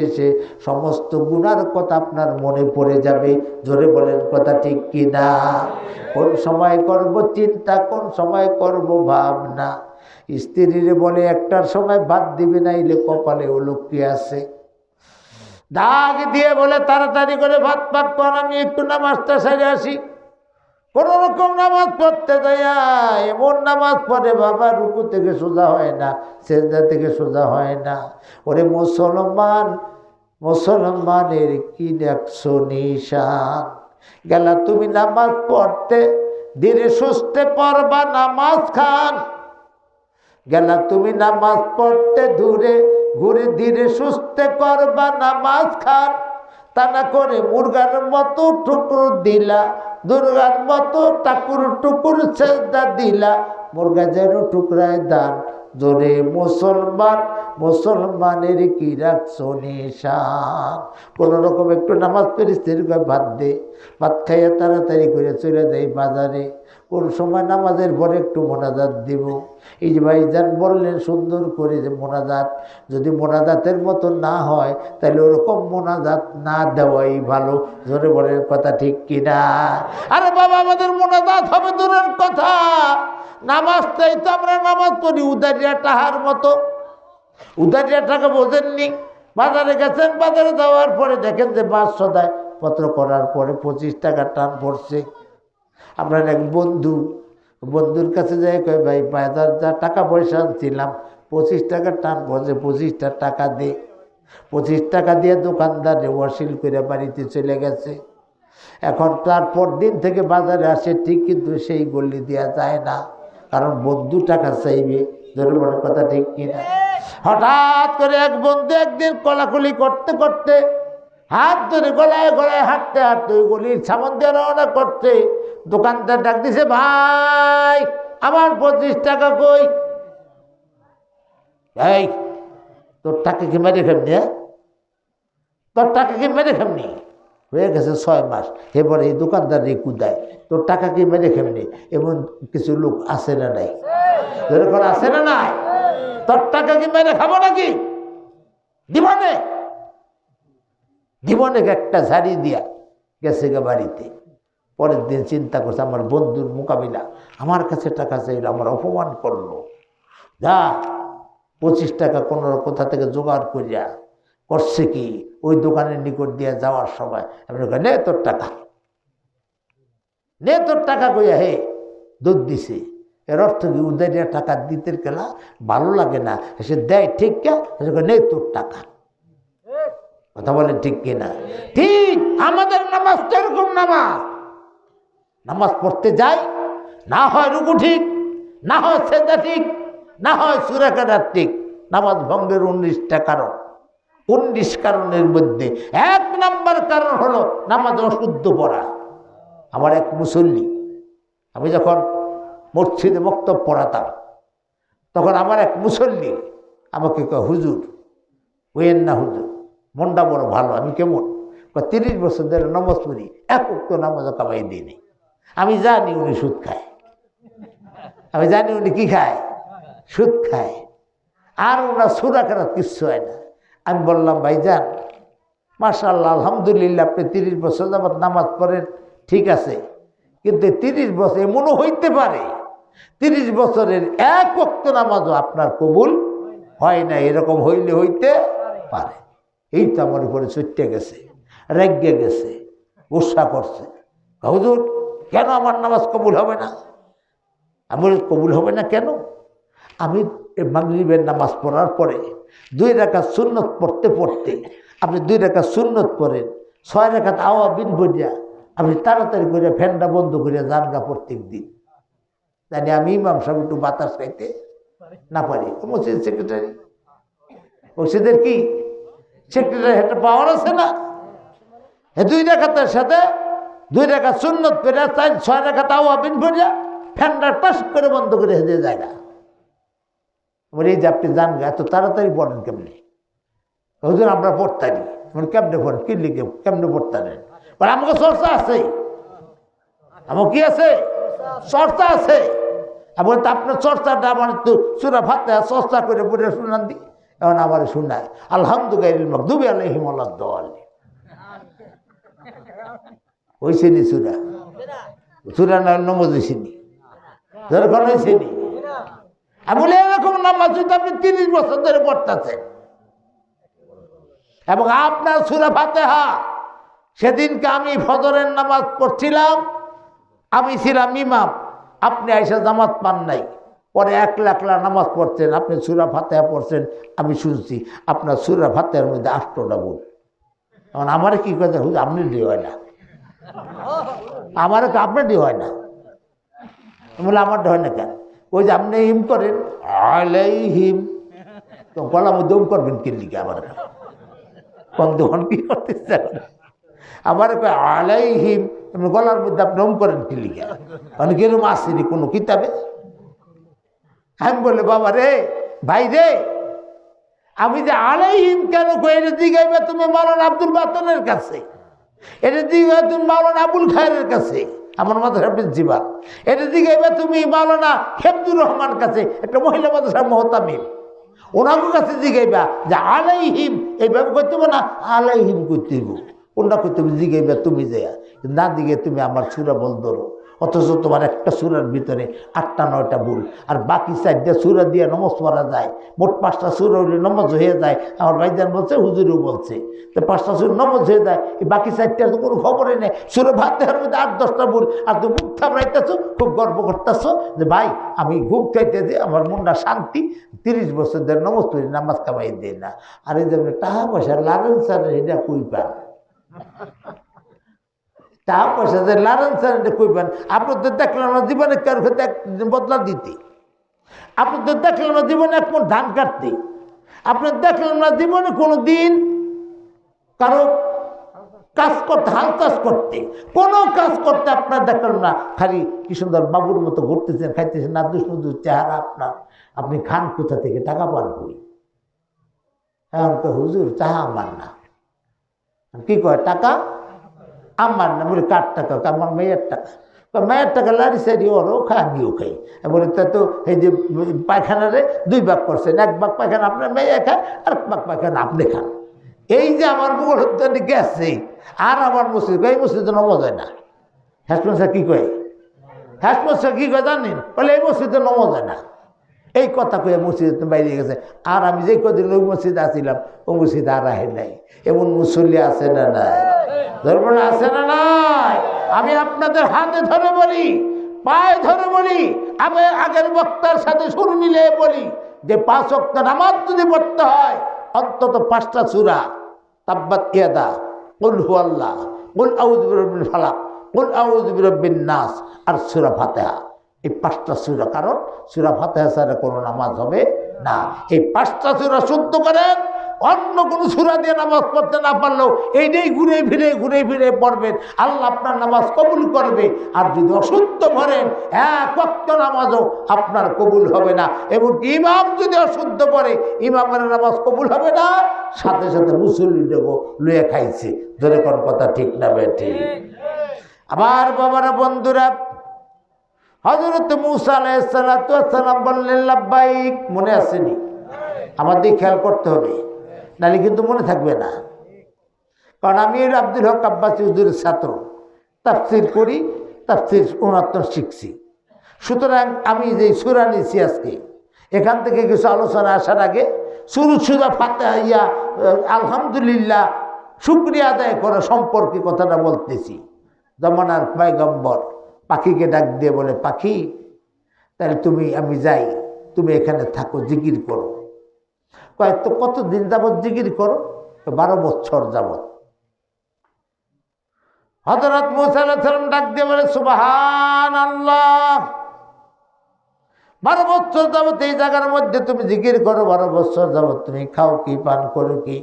এসে সমস্ত গুনার কথা আপনার মনে পড়ে যাবে। জোরে বলেন কথা ঠিক কি না? কোন সময় করব চিন্তা, কোন সময় করব ভাবনা। স্ত্রীরে বলে একটার সময় ভাত দিবে না, ইলে কপালে ও লক্ষ্মী আছে। ডাক দিয়ে বলে তাড়াতাড়ি করে ভাত পাক কর, আমি একটু নামাজটা সেরে আসি। কোন রকম নামাজ পড়তে যাইয়া এমন নামাজ পড়ে বাবা, রুকু থেকে সোজা হয় না, সেজদা থেকে সোজা হয় না। ওরে মুসলমান, মুসলমানের কি দেখছো নিশান? গেলা তুমি নামাজ পড়তে, ধীরে সুস্থে পড়বা নামাজ খান। গেলা তুমি নামাজ পড়তে, দূরে ঘুরে ধীরে সুস্থে করবা নামাজ খান। তা না করে মুরগার মতো টুকুর দিলা, দুর্গার মতো টাকুর টুকুর সেজদা দিলা, মুরগা যেন টুকরায় দান। জোরে মুসলমান, মুসলমানের কি রাখছো নিশান? কোন রকম একটু নামাজ পড়ে স্থির করে ভাত দে, ভাত খাইয়া তাড়াতাড়ি করে চলে যায় বাজারে। কোন সময় নামাজের পরে একটু মোনাজাত দিব। এই যে ভাইজান বললেন সুন্দর করে যে মোনাজাত, যদি মোনাজাতের মতো না হয় তাহলে ওরকম মোনাজাত না দেওয়াই ভালো। জোরে বলেন কথা ঠিক কিনা? আরে বাবা, আমাদের মোনাজাত হবে দূরের কথা, নামাজটাই তো আমরা নামাজ পড়ি উদারিয়া টাহার মতো। উদারিয়া টাকা বোঝেননি? বাজারে গেছেন, বাজারে যাওয়ার পরে দেখেন যে 500 দেয়, পত্র করার পরে 25 টাকা টান পড়ছে। আপনার এক বন্ধুর কাছে যাই কয়, ভাই বাজার যা টাকা পয়সা আনছিলাম 25 টাকা টান পড়ছে, 25টা টাকা দে। 25 টাকা দিয়ে দোকানদারে ওয়াসিল করে বাড়িতে চলে গেছে। এখন তারপর দিন থেকে বাজারে আসে ঠিক, কিন্তু সেই গল্লি দেওয়া যায় না, কারণ বন্ধু টাকা চাইবে। ধরে মনে কথা ঠিক কিনা? হঠাৎ করে এক বন্ধু একদিন কলাকলি করতে করতে হাত ধরে গলায় গলায় হাঁটতে হাঁটতে ওই গলির সামন দিয়ে রওনা করতে, দোকানদার ডাক দিছে, ভাই আমার 25 টাকা কই? এই তোর টাকা কি মেরে খেমনি? তোর টাকা কি মেরে খেমনি? হয়ে গেছে 6 মাস, এবারে এই দোকানদার রে কুদায়, তোর টাকা কি মেরে খেমনি? এমন কিছু লোক আছে না নাই? যেরকম আছে না নাই? তোর টাকা কি মেরে খাবো নাকি? দিবনে জীবনে একটা ঝাড়ি দিয়া গেছে গা বাড়িতে। পরের দিন চিন্তা করছে, আমার বন্ধুর মোকাবিলা, আমার কাছে টাকা চাইলো, আমার অপমান করলো, যা 25 টাকা কোনো কোথা থেকে জোগাড় করিয়া করছে কি, ওই দোকানের নিকট দিয়ে যাওয়ার সময় আমি নে তোর টাকা, নে তোর টাকা কইয়া হে দুধ দিছে। এর অর্থ কি উদারিয়া টাকা দিতে গেলা ভালো লাগে না, সে দেয় ঠিক কে, নে তোর টাকা। কথা বলেন ঠিক কিনা? ঠিক আমাদের নামাজ তো এরকম নামাজ। নামাজ পড়তে যাই, না হয় রুকু ঠিক, না হয় সেজদা ঠিক, না হয় সূরা কেরাত ঠিক। নামাজ ভঙ্গের 19টা কারণ। 19 কারণের মধ্যে 1 নম্বর কারণ হলো নামাজ অশুদ্ধ পড়া। আমার এক মুসল্লি, আমি যখন মসজিদে বক্তব্য পড়াতাম, তখন আমার এক মুসল্লি আমাকে কয়, হুজুর ওয়েন না হুজুর, মনটা বড় ভালো। আমি কেমন? 30 বছর ধরে নামাজ পড়ি, এক ওয়াক্ত নামাজও কামাই দিই নাই। আমি জানি উনি সুদ খায়, আমি জানি উনি কি খায়, সুদ খায়, আর ওনার সূরা কেরাত কিচ্ছু হয় না। আমি বললাম, ভাইজান মাশাআল্লাহ আলহামদুলিল্লাহ, আপনি 30 বছর যাবত নামাজ পড়েন, ঠিক আছে, কিন্তু 30 বছর এমনও হইতে পারে 30 বছরের এক ওয়াক্ত নামাজও আপনার কবুল হয় না। এরকম হইলে হইতে পারে। এই তো আমার উপরে চটে গেছে, রেগে গেছে, গুসা করছে। হুজুর কেন আমার নামাজ কবুল হবে না? আমার কবুল হবে না কেন? আমি মাগরিবের নামাজ পড়ার পরে 2 রাকাত সুন্নত পড়তে পড়তে, আপনি 2 রাকাত সুন্নত পড়েন, 6 রাকাত আওয়াবিন পড়িয়া আপনি তাড়াতাড়ি করে ফ্যানটা বন্ধ করিয়া জানগা প্রত্যেক দিন। জানি আমি ইমাম সাহেব একটু বাতাস খাইতে না পারি। মসজিদ সেক্রেটারি, মসজিদের কি সেক্রেটারি, একটা পাওয়ার আছে না? 2 রাকাতের সাথে 2 রাকাত সুন্নত পড়ে 6 রাকাত আওয়াবিন পড়িয়া ফ্যানটা টাস করে বন্ধ করে দিয়ে যায় না। বলি এই যে আপনি জানগা এত তাড়াতাড়ি পড়েন কেমনি? হুজুর আমরা পড়তারি। কেমনে পড়েন? কি লিখে কেমনে পড়তারেন? আমাকে চর্চা আছে, আমার কি আছে? চর্চা আছে। বলতে আপনার চর্চাটা আমার তো সূরা ফাতিহা চর্চা করে পড়ে শুনান দি, এখন আমার শুনায় আলহামদুলিল্লাহ মাগদুবি আলাইহিম ওয়ালাদ-দাল্লিন। হয়েছে নি সুরা? সুরা নামাজ হয়েছে নি? দরকার হয়েছে নি? আমি বলি এরকম নামাজ যদি আপনি 30 বছর ধরে পড়তেছেন এবং আপনার সূরা ফাতিহা, সেদিনকে আমি ফজরের নামাজ পড়ছিলাম, আমি ছিলাম ইমাম, আপনি আইসা জামাত পান নাই, পরে একলা নামাজ পড়ছেন, আপনি সূরা ফাতিহা পড়ছেন, আমি শুনছি আপনার সূরা ফাতিহার মধ্যে 8টা ভুল। এখন আমার কি কথা, হুজুর আপনি দিয়ে হয় না, আমার আপনার দিয়ে হয় না। বলে আমারটা হয় না কেন? ওই যে আপনি হিম করেন আলাইহিম, তো গলা মধ্যে করবেন কি লিখে আমার বন্ধুগণ কি করতে আমার আলাইহিম গলার মধ্যে আপনি ওম করেন কি লিখে? অনেক এরকম আসেনি কোনো কিতাবে। আমি বলে বাবা রে, ভাই রে, আমি যে আলাইহিম কেন কই, এটা জিগাইবে তুমি মাওলানা আব্দুল বাতনের কাছে, এটা জিগাইবে তুমি মাওলানা আবুল খায়ের কাছে, আমার মাদ্রাসার প্রিন্সিপাল, এটা জিগাইবে তুমি মাওলানা হেফজুর রহমান কাছে, একটা মহিলা মাদ্রাসার মুহতামিম, ওনার কাছে জিগাইবা যে আলাইহিম এইভাবে করতে না, আলাইহিম করতে কোনটা করতে জিগাইবা তুমি যাইয়া, না দিকে তুমি আমার সূরা বল ধরো, অথচ তোমার একটা সূরার ভিতরে 8টা 9টা ভুল, আর বাকি 4টা সূরা দিয়ে নমাজ পড়া যায়, মোট 5টা সূরা হইলে নমাজ হয়ে যায়। আমার ভাইজান বলছে, হুজুরও বলছে, তো 5টা সূরা নমাজ হয়ে যায়, এই বাকি 4টার তো কোনো খবরই নেই। সূরা ফাতিহার মধ্যে 8-10টা ভুল, আর তুমি মুখ থামড়াইতেছো, খুব গর্ব করতেছো যে ভাই আমি ঘুম খাইতেছি, আমার মনটা শান্তি, 30 বছর ধরে নমাজ পড়ি, নামাজ কামাই দেয় না। আর এই যে টাকা পয়সা লারেন স্যার, এটা কই পান? টাকা পয়সা যে লারেন স্যার এটা কই পান? আপনার তো দেখলাম না জীবনে কারো ক্ষেত্রে বদলা দিতে, আপনার তো দেখলাম না জীবনে এক মন ধান কাটতে, আপনার দেখলাম না জীবনে কোনো দিন কারো কাজ করতে, হাল চাষ করতে, কোনো কাজ করতে আপনার দেখলাম না। খালি কি সুন্দর বাবুর মতো ঘুরতেছেন, খাইতেছেন, না দুষ্ণুদুর চেহারা আপনার, আপনি খান কোথা থেকে, টাকা পান কই? এখন তো হুজুর চাহা আমার না, কি কয় টাকা আমার না। বলে কার টাকা? আমার মেয়ের টাকা। মেয়ের টাকা লারি সারি ওরও খায়, আমিও খাই। বলে তা তো এই যে পায়খানারে 2 ভাগ করছেন, 1 ভাগ পায়খানা আপনার মেয়ে খায়, আর 1 ভাগ পায়খানা আপনি খান। এই যে আমার মুখের হত্যা গেছে, আর আমার মসজিদ, এই মসজিদে নমাজ হয় না। হ্যাসমাসা কি কয়? হ্যাসমাসা কি কয় জানেন? বলে এই মসজিদে নমাজ হয় না। এই কথা কয়ে মসজিদ বাইরে গেছে। আর আমি যে কদিন ওই মসজিদে আসছিলাম, ও মসজিদে আর আহে নাই। এমন মুসল্লি আছে না নাই? ধর্ম আছে না নাই? আমি আপনাদের হাতে ধরে বলি, পায়ে ধরে বলি, আমি আগের বক্তার সাথে সুর মিলে বলি যে 5 ওয়াক্ত নামাজ যদি পড়তে হয়, অন্তত 5টা সূরা, তাব্বাত ইয়াদা, কুল হুয়াল্লাহ, কুল আউযু বিরাব্বিল ফালাক, কুল আউযু বিরাব্বিন নাস, আর সূরা ফাতিহা। এই 5টা সূরা, কারণ সূরা ফাতিহা ছাড়া কোনো নামাজ হবে না। এই 5টা সূরা শুদ্ধ করেন, অন্য কোনো সূরা দিয়ে নামাজ পড়তে না পারলেও এইটাই ঘুরে ফিরে পড়বেন, আল্লাহ আপনার নামাজ কবুল করবে। আর যদি অশুদ্ধ পড়েন, 1 ওয়াক্ত নামাজও আপনার কবুল হবে না। এবং ইমাম যদি অশুদ্ধ পড়ে, ইমামের নামাজ কবুল হবে না, সাথে সাথে মুসল্লিদেরও লুয়ে খাইছে। ধরে কোন কথা ঠিক না বেঠি? আবার বাবারা, বন্ধুরা, হযরত মূসা আলাইহিস সালাম বললেন লাব্বাইক, মনে আসেনি? আমাদের খেয়াল করতে হবে, নাহলে কিন্তু মনে থাকবে না। কারণ আমি আব্দুল হক আব্বাসী হুজুরের ছাত্র, তাফসীর করি, তাফসীর 69 শিখছি। সুতরাং আমি যে সূরা নিয়েছি আজকে, এখান থেকে কিছু আলোচনা আসার আগে সূরা ফাতিহা আলহামদুলিল্লাহ শুকরিয়া আদায় করা সম্পর্কে কথাটা বলতেছি। জমানার পয়গম্বর পাখিকে ডাক দিয়ে বলে, পাখি তাহলে আমি যাই, তুমি এখানে থাকো, জিকির করো। তো কতদিন যাবৎ জিকির করো? 12 বছর যাবৎ। হযরত মূসা আলাইহিস সালাম ডাক দিয়ে বলে, সুবহানাল্লাহ, 12 বছর যাবৎ এই জায়গার মধ্যে তুমি জিকির করো, 12 বছর যাবৎ তুমি খাও কি, পান করো কি?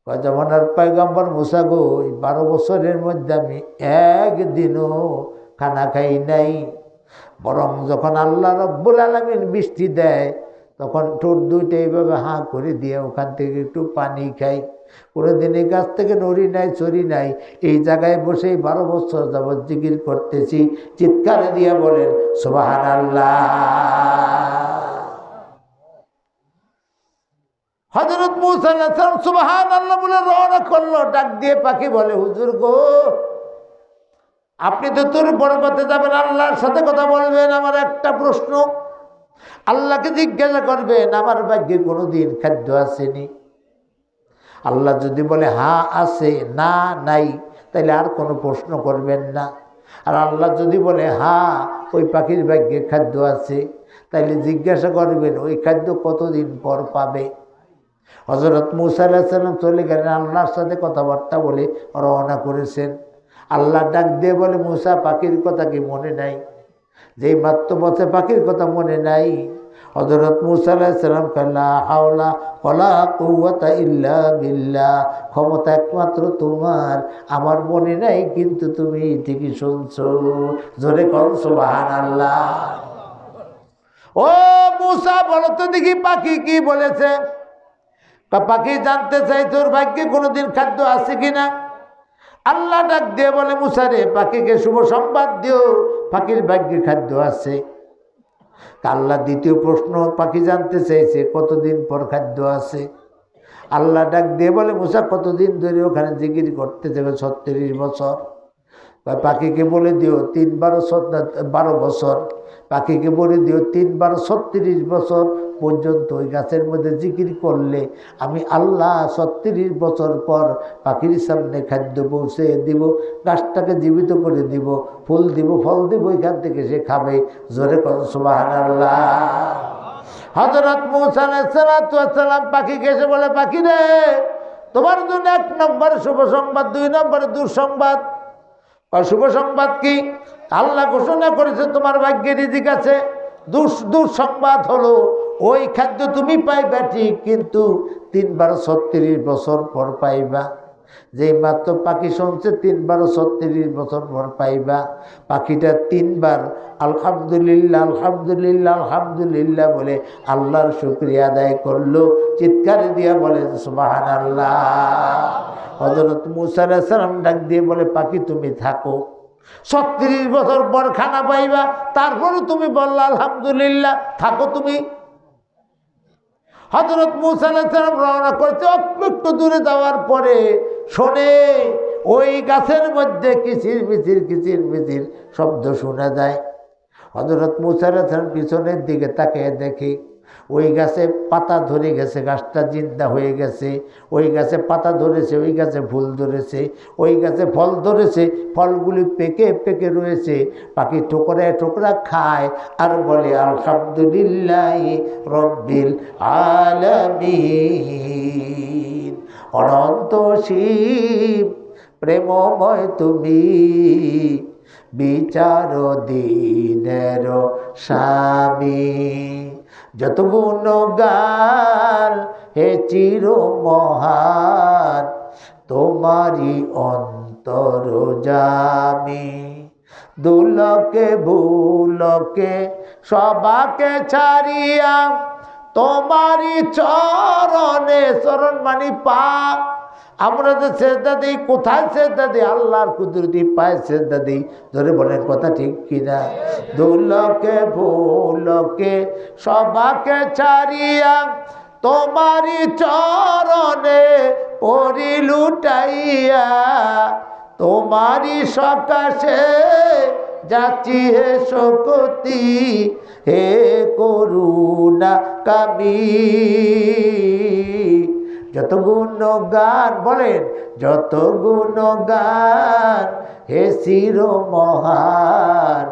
জমানার পয়গম্বর মূসা গো, 12 বছরের মধ্যে আমি একদিনও খানা খাই নাই। বরং যখন আল্লাহ রাব্বুল আলামিন বৃষ্টি দেয়, তখন ঠোঁট 2টা এইভাবে হাঁ করে দিয়ে ওখান থেকে একটু পানি খাই। কোনোদিন এই গাছ থেকে নড়ি নাই, চড়ি নাই। এই জায়গায় বসেই 12 বছর যাবৎ জিকির করতেছি। চিৎকার দিয়ে বলেন সুবহানাল্লাহ। হযরত মূসা আলাইহিস সালাম সুবহানাল্লাহ বলে রওনা করলো। ডাক দিয়ে পাখি বলে, হুজুর গো, আপনি তো তুর পর্বতে যাবেন, আল্লাহর সাথে কথা বলবেন, আমার একটা প্রশ্ন, আল্লাহকে জিজ্ঞাসা করবেন আমার ভাগ্যে কোনোদিন খাদ্য আসেনি? আল্লাহ যদি বলে হ্যাঁ আছে, না নাই, তাইলে আর কোনো প্রশ্ন করবেন না। আর আল্লাহ যদি বলে হ্যাঁ ওই পাখির ভাগ্যে খাদ্য আছে, তাইলে জিজ্ঞাসা করবেন ওই খাদ্য কতদিন পর পাবে। হযরত মূসা আলাইহিস সালাম চলে গেলেন, আল্লাহর সাথে কথাবার্তা বলে রওনা করেছেন। আল্লাহ ডাক দিয়ে বলে, মূসা, পাখির কথা কি মনে নাই? যেই মাত্র বসে পাখির কথা মনে নাই। হযরত মূসা আলাইহিস সালাম লা হাওলা ওয়ালা কুওয়াতা ইল্লা বিল্লাহ, ক্ষমতা একমাত্র তোমার, আমার মনে নাই, কিন্তু তুমি ঠিকই শুনছো। জোরে কোন সুবহানাল্লাহ। ও মূসা, বলো তো দেখি পাখি কি বলেছে? পাখি জানতে চাই তোর ভাগ্যে কোনোদিন খাদ্য আছে কিনা। আল্লাহ ডাক দিয়ে বলে, মূসা রে, পাখিকে শুভ সংবাদ দিও, পাখির ভাগ্যে খাদ্য আছে। আল্লাহ দ্বিতীয় প্রশ্ন পাখি জানতে চাইছে, কতদিন পর খাদ্য আছে। আল্লাহ ডাক দিয়ে বলে, মূসা, কতদিন ধরে ওখানে জিকির করতে যাবে? 36 বছর। পাখিকে বলে দিও 3 বার 12 বছর। পাখিকে বলে দিও 3 বার 36 বছর পর্যন্ত ওই গাছের মধ্যে জিকির করলে আমি আল্লাহ 36 বছর পর পাখির সামনে খাদ্য পৌঁছে দিব, গাছটাকে জীবিত করে দিব, ফুল দিব, ফল দিব, ওইখান থেকে সে খাবে। জোরে কর সুবহানাল্লাহ। হযরত মূসা আলাইহিস সালাম পাখিকে এসে বলে, পাখি রে, তোমার জন্য 1 নম্বর শুভ সংবাদ, 2 নম্বরে দুঃসংবাদ। শুভ সংবাদ কি? আল্লাহ ঘোষণা করেছে তোমার ভাগ্যে রিজিক আছে। দুঃসংবাদ হলো ওই খাদ্য তুমি পাইবা ঠিক, কিন্তু 3 বার 36 বছর পর পাইবা। যেই মাত্র পাখি শুনছে 3 বার 36 বছর পর পাইবা, পাখিটা 3 বার আলহামদুলিল্লাহ আলহামদুলিল্লাহ আলহামদুলিল্লাহ বলে আল্লাহর শুকরিয়া আদায় করলো। চিৎকার দিয়া বলেন সুবহানাল্লাহ। হযরত মূসা আলাইহিস সালাম ডাক দিয়ে বলে, পাখি তুমি থাকো, 36 বছর পর খানা পাইবা, তারপরে তুমি বললা আলহামদুলিল্লাহ, থাকো তুমি। হযরত মূসা আলাইহিস সালাম রওনা করতে একটু দূরে যাওয়ার পরে শোনে ওই গাছের মধ্যে কিচির মিচির শব্দ শোনা যায়। হযরত মূসা আলাইহিস সালাম পিছনের দিকে তাকিয়ে দেখে ওই গাছে পাতা ধরে গেছে, গাছটা জিন্দা হয়ে গেছে। ওই গাছে পাতা ধরেছে, ওই গাছে ফুল ধরেছে, ওই গাছে ফল ধরেছে, ফলগুলি পেকে পেকে রয়েছে। পাখি ঠোকরা ঠোকরা খায় আর বলে আলহামদুলিল্লাহি রব্বিল আলামিন। অনন্ত শিব প্রেমময় তুমি, বিচার দিনের স্বামী। যত গুণগান হে চির মহান, তোমারি অন্তর্যামী। দুলকে ভুলকে সবাকে ছাড়িয়া, তোমারি চরণে, চরণ মানি পা। আমরা যে সেজদা দিই, কোথায় সেজদা দিই? আল্লাহর কুদরতি পায় সেজদা দিই। ধরে বলেন কথা ঠিক কিনা? দুলকে ভুলকে সবাকে ছাড়িয়া, তোমারি চরণে পরি লুটাইয়া, তোমারি সকাশে যাচ্ছি হে শকতি, হে করুণা কামী। যত গুণগান, বলেন যত গুণগান হে চির মহান,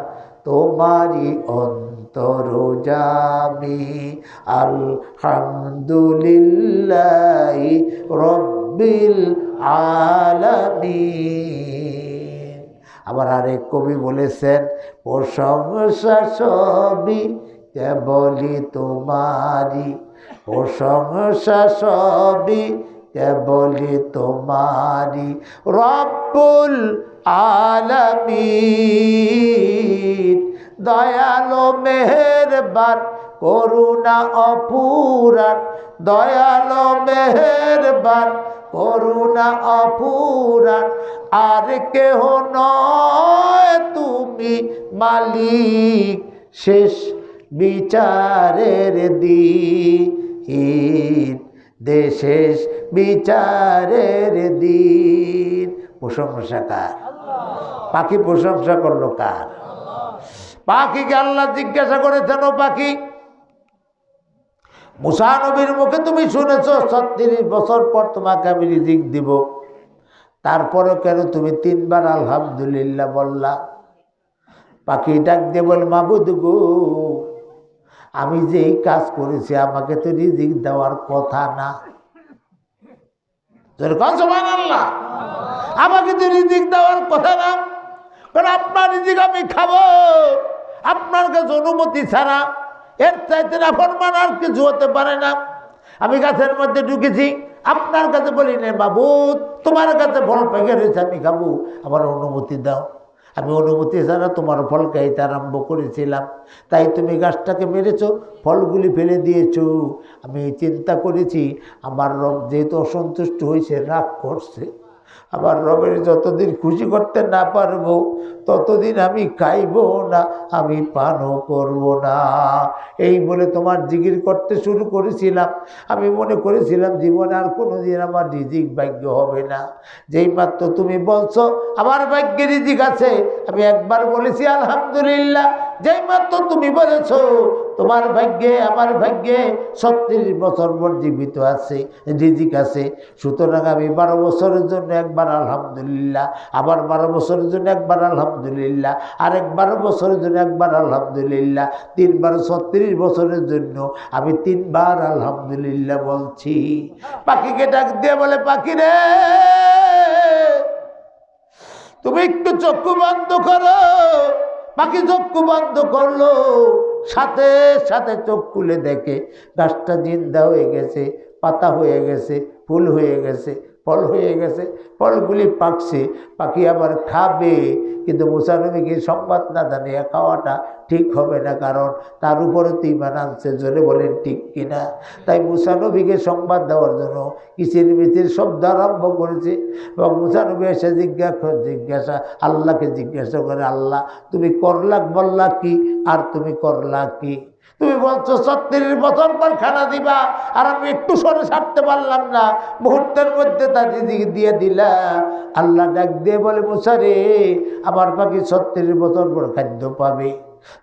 তোমারি অন্তর্যামী। আলহামদুলিল্লাহি রব্বিল আলামিন। আবার আরেক কবি বলেছেন, প্রশংসা সবই কেবলই তোমারি, প্রশংসা সবই কেবলই তোমারি, রব্বুল আলামিন। দয়ালো মেহেরবান করুণা অপুরাণ, দয়ালো মেহেরবান করুণা অপুরাণ। আর কেহ নয় তুমি মালিক, শেষ বিচারের দিন দেশেষ বিচারের দিন। প্রশংসা কার? পাখি প্রশংসা করলো কার? পাখিকে আল্লাহ জিজ্ঞাসা করেছেন, ও পাখি, মুসা নবীর মুখে তুমি শুনেছো 36 বছর পর তোমাকে আমি রিজিক দিব, তারপরে কেন তুমি 3 বার আলহামদুলিল্লাহ বললা? পাখি ডাক দিয়ে বল, মাবুদ গো, আমি যে এই কাজ করেছি আমাকে তো রিজিক দেওয়ার কথা না। সুবহানাল্লাহ, আমাকে তো রিজিক দেওয়ার কথা না, কারণ আপনার রিজিক আমি খাবো আপনার কাছে অনুমতি ছাড়া। এর চাইতে নাফরমান আর কিছু হতে পারে না। আমি গাছের মধ্যে ঢুকেছি, আপনার কাছে বলি না মাবুদ তোমার কাছে ফল পেকে রয়েছে আমি খাবো, আমার অনুমতি দাও। আমি অনুমতি ছাড়া তোমার ফল খাইতে আরম্ভ করেছিলাম, তাই তুমি গাছটাকে মেরেছো, ফলগুলি ফেলে দিয়েছো। আমি চিন্তা করেছি আমার রব যেহেতু অসন্তুষ্ট হয়েছে, রাগ করছে, আমার রবের যতদিন খুশি করতে না পারবো ততদিন আমি খাইব না, আমি পানও করব না। এই বলে তোমার জিকির করতে শুরু করেছিলাম। আমি মনে করেছিলাম জীবনে আর কোনো দিন আমার রিজিক ভাগ্য হবে না। যেই মাত্র তুমি বলছো আমার ভাগ্যে রিজিক আছে, আমি একবার বলেছি আলহামদুলিল্লাহ। যেই মাত্র তুমি বলেছো তোমার ভাগ্যে আমার ভাগ্যে 36 বছর পর জীবিত আছে, রিজিক আছে, সুতরাং আমি 12 বছরের জন্য একবার আলহামদুলিল্লাহ, আবার 12 বছরের জন্য একবার আলহামদুলিল্লাহ, আরেক 12 বছরের জন্য একবার আলহামদুলিল্লাহ, 3 বার 36 বছরের জন্য আমি 3 বার আলহামদুলিল্লাহ বলছি। পাখিকে ডাক দিয়ে বলে, পাখি রে তুমি একটু চক্ষু বন্ধ করো। পাখি চক্ষু বন্ধ করলো, সাথে সাথে চোখ খুলে দেখে গাছটা জিন্দা হয়ে গেছে, পাতা হয়ে গেছে, ফুল হয়ে গেছে, ফল হয়ে গেছে, ফলগুলি পাকছে। পাখি আবার খাবে, কিন্তু মুসা নবীকে সংবাদ না জানিয়ে খাওয়াটা ঠিক হবে না, কারণ তার উপরে তো ঈমান আনছে। জোরে বলেন ঠিক কিনা? তাই মুসা নবীকে সংবাদ দেওয়ার জন্য কিচির মিচির শব্দ আরম্ভ করেছে। এবং মুসা নবী এসে জিজ্ঞাসা আল্লাহকে জিজ্ঞাসা করে, আল্লাহ তুমি করলা বললা কি, আর তুমি করলা কি? তুমি বলছো 36 বছর পর খানা দিবা, আর আমি একটু সরে ছাড়তে পারলাম না, মুহূর্তের মধ্যে তা দিয়ে দিলা। আল্লাহ ডাক দিয়ে বলে, মুসা রে, আমার পাখি 36 বছর পর খাদ্য পাবে।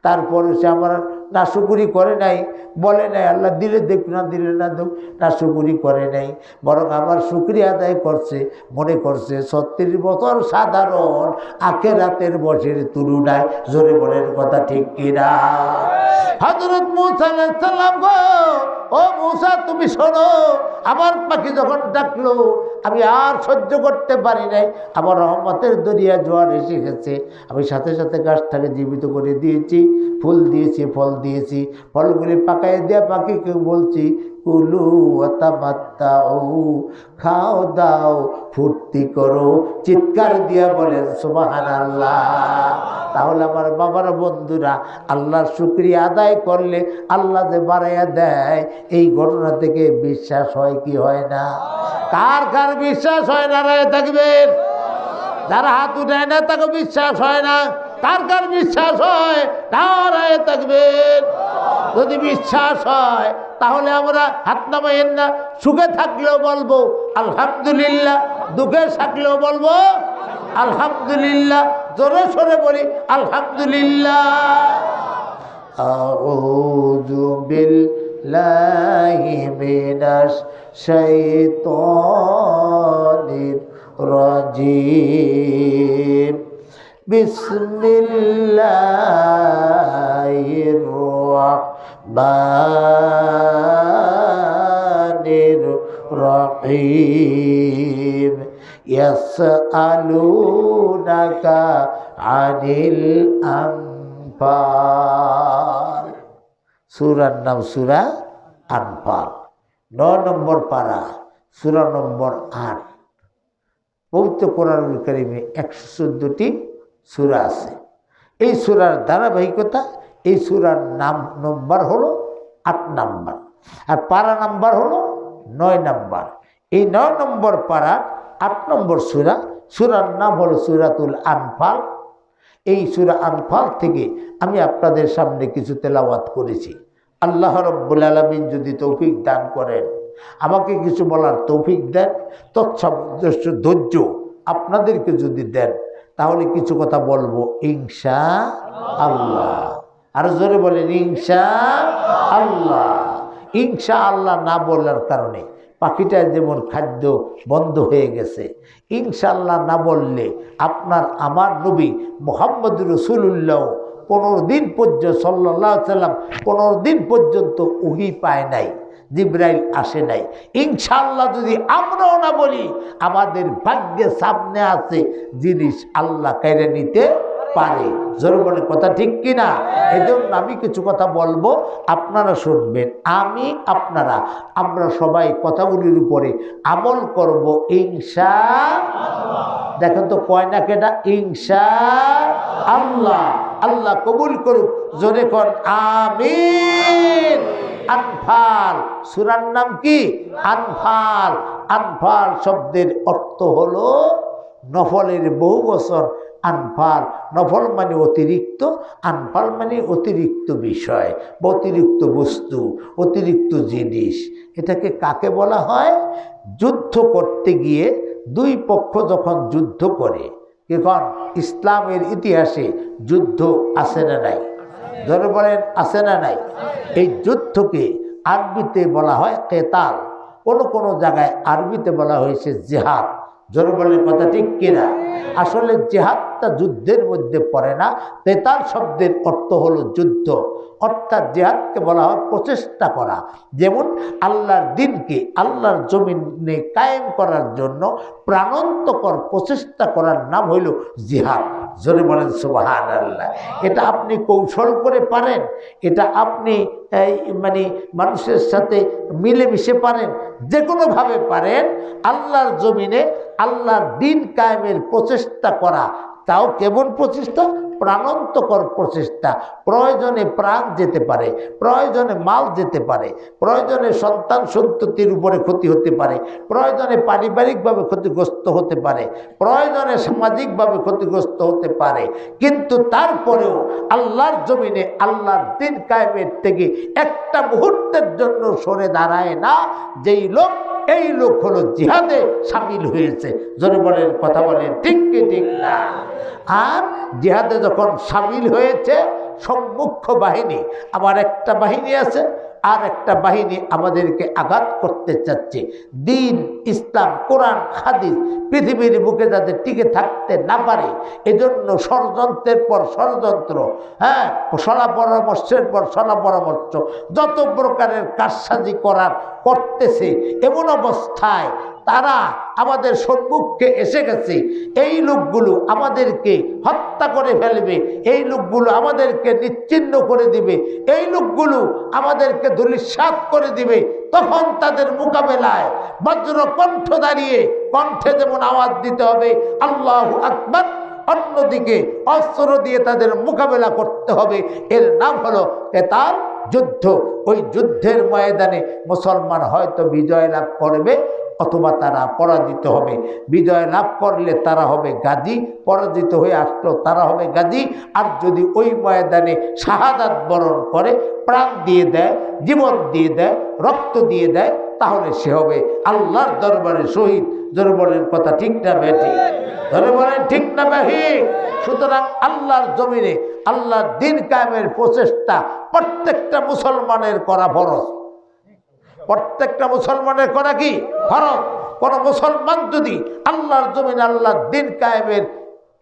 তারপরে সে আমার নাশুকুরি করে নাই, বলে নাই আল্লাহ দিলে দেখ না দিলে না দেখ, নাশুকুরি করে নাই, বরং আমার শুকরিয়া আদায় করছে। মনে করছে 36 বছর সাধারণ আখিরাতের বছরের তুলনায়। জোরে বলেন কথা ঠিক কিনা? হযরত মূসা আলাইহিস সালাম গো, ও মূসা তুমি শোনো, আমার পাখি যখন ডাকলো আমি আর সহ্য করতে পারি নাই, আমার রহমতের দরিয়া জোয়ার এসে গেছে। আমি সাথে সাথে গাছটাকে জীবিত করে দিয়েছি, ফুল দিয়েছি, ফল দিয়েছি। ফলগুলি পাকাইয়ে দেওয়া পাখিকে বলছি, কুলু ওয়াতামাত্তাউ, খাও দাও ফুর্তি করো। চিৎকার দিয়া বলেন সুবহানাল্লাহ। তাহলে আমার বাবার বন্ধুরা, আল্লাহর শুকরিয়া আদায় করলে আল্লাহ যে বাড়াইয়া দেয়, এই ঘটনা থেকে বিশ্বাস হয় কি হয় না? কার কার বিশ্বাস হয় না? রায় থাকবেন। যারা হাত উঠায় না তাকে বিশ্বাস হয় না। কার কার বিশ্বাস হয়? রায় থাকবেন। যদি বিশ্বাস হয় তাহলে আমরা হাত নামাইয়েন না। সুখে থাকলেও বলবো আলহামদুলিল্লাহ, দুঃখে থাকলেও বলবো আলহামদুলিল্লাহ। জোরে সরে বলি আলহামদুলিল্লাহ। আউযু বিল্লাহি মিনাশ শাইতানির রাজিম। বিসমিল্লাহির রাহমানির রহিম। ইয়াসআলুনাকা আনিল আনফাল। সূরার নাম সূরা আনফাল, 9 নম্বর পারা, সূরা নম্বর 8। পবিত্র কোরআনুল কারীমে 114টি সূরা আছে। এই সূরার ধারাবাহিকতা, এই সূরার নাম নম্বর হলো 8 নম্বর, আর পারা নাম্বার হলো 9 নম্বর। এই 9 নম্বর পারা 8 নম্বর সূরা, সূরার নাম হলো সূরাতুল আনফাল। এই সূরা আনফাল থেকে আমি আপনাদের সামনে কিছু তেলাওয়াত করেছি। আল্লাহ রাব্বুল আলামিন যদি তৌফিক দান করেন, আমাকে কিছু বলার তৌফিক দেন, তৎসামঞ্জস্য ধৈর্য আপনাদেরকে যদি দেন তাহলে কিছু কথা বলবো ইনশাআল্লাহ। আর জোরে বলেন ইনশাআল্লাহ। ইনশাআল্লাহ না বলার কারণে পাখিটার যেমন খাদ্য বন্ধ হয়ে গেছে, ইনশাআল্লাহ না বললে আপনার আমার নবী মুহাম্মদ রাসূলুল্লাহ 15 দিন পর্যন্ত সাল্লাল্লাহু আলাইহি সাল্লাম 15 দিন পর্যন্ত ওহী পায় নাই, জিবরাইল আসে নাই। ইনশাআল্লাহ যদি আমরাও না বলি, আমাদের ভাগ্যে সামনে আছে জিনিস আল্লাহ কেড়ে নিতে পারে। জোরে বলে কথা ঠিক কিনা? এজন্য আমি কিছু কথা বলবো, আপনারা শুনবেন, আমি আপনারা আমরা সবাই কথাগুলির উপরে আমল করব ইনশাআল্লাহ। দেখেন তো কয় না কেটা ইনশাআল্লাহ। আল্লাহ কবুল করুক, জোরে কোন আমিন। আনফাল সূরার নাম কি? আনফাল। আনফাল শব্দের অর্থ হলো নফলের বহু বছর। আনফাল, নফল মানে অতিরিক্ত, আনফাল মানে অতিরিক্ত বিষয়, অতিরিক্ত বস্তু, অতিরিক্ত জিনিস। এটাকে কাকে বলা হয়? যুদ্ধ করতে গিয়ে দুই পক্ষ যখন যুদ্ধ করে, এখন ইসলামের ইতিহাসে যুদ্ধ আছে না নাই? ধরে বলেন আছে না নাই? এই যুদ্ধকে আরবিতে বলা হয় কেতাল, কোনো কোনো জায়গায় আরবিতে বলা হয়েছে জিহাদ। জোরে বলেন কথা ঠিক কিনা? আসলে জিহাদটা যুদ্ধের মধ্যে পড়ে না। কেতাল শব্দের অর্থ হলো যুদ্ধ, অর্থাৎ জিহাদকে বলা হয় প্রচেষ্টা করা। যেমন আল্লাহর দ্বীনকে আল্লাহর জমিনে কায়েম করার জন্য প্রাণান্তকর প্রচেষ্টা করার নাম হইল জিহাদ। জোরে বলেন সুবহানাল্লাহ। এটা আপনি কৌশল করে পারেন, এটা আপনি মানে মানুষের সাথে মিলেমিশে পারেন, যে কোনোভাবে পারেন। আল্লাহর জমিনে আল্লাহর দ্বীন কায়েমের প্রচেষ্টা করা, তাও কেমন প্রচেষ্টা? প্রাণান্তকর প্রচেষ্টা। প্রয়োজনে প্রাণ যেতে পারে, প্রয়োজনে মাল যেতে পারে, প্রয়োজনে সন্তান সন্ততির উপরে ক্ষতি হতে পারে, প্রয়োজনে পারিবারিকভাবে ক্ষতিগ্রস্ত হতে পারে, প্রয়োজনে সামাজিকভাবে ক্ষতিগ্রস্ত হতে পারে, কিন্তু তারপরেও আল্লাহর জমিনে আল্লাহর দ্বীন কায়েমের থেকে একটা মুহূর্তের জন্য সরে দাঁড়ায় না যেই লোক, এই লোক হলো জিহাদে সামিল হয়েছে। জোরে বলেন কথা বলেন ঠিক কি ঠিক না? আর জিহাদে যখন সামিল হয়েছে, সম্মুখ বাহিনী, আবার একটা বাহিনী আছে, আর একটা বাহিনী আমাদেরকে আঘাত করতে চাচ্ছে। দ্বীন, ইসলাম, কোরআন, হাদিস পৃথিবীর বুকে যাতে টিকে থাকতে না পারে, এজন্য ষড়যন্ত্রের পর ষড়যন্ত্র, সলা পরামর্শের পর সলা পরামর্শ, যত প্রকারের কারসাজি করার করতেছে। এমন অবস্থায় তারা আমাদের সম্মুখে এসে গেছে। এই লোকগুলো আমাদেরকে হত্যা করে ফেলবে, এই লোকগুলো আমাদেরকে নিশ্চিহ্ন করে দিবে, এই লোকগুলো আমাদেরকে ধূলিসাৎ করে দিবে। তখন তাদের মোকাবেলায় বজ্র কণ্ঠ দাঁড়িয়ে, কণ্ঠে যেমন আওয়াজ দিতে হবে আল্লাহু আকবার, অন্যদিকে অস্ত্র দিয়ে তাদের মোকাবেলা করতে হবে। এর নাম হলো কেতাল, যুদ্ধ। ওই যুদ্ধের ময়দানে মুসলমান হয়তো বিজয় লাভ করবে অথবা তারা পরাজিত হবে। বিজয় লাভ করলে তারা হবে গাজী, পরাজিত হয়ে আসলো তারা হবে গাজী। আর যদি ওই ময়দানে শাহাদাত বরণ করে, প্রাণ দিয়ে দেয়, জীবন দিয়ে দেয়, রক্ত দিয়ে দেয়, তাহলে সে হবে আল্লাহর দরবারে শহীদ। জোরে বলেন কথা ঠিক না বেঠিক? জোরে বলেন ঠিক না বেঠিক? সুতরাং আল্লাহর জমিনে আল্লাহর দ্বীন কায়েমের প্রচেষ্টা প্রত্যেকটা মুসলমানের করা ফরজ। প্রত্যেকটা মুসলমানের করা কি ফরজ? কোন মুসলমান যদি আল্লাহর জমিনে আল্লাহর দ্বীন কায়েমের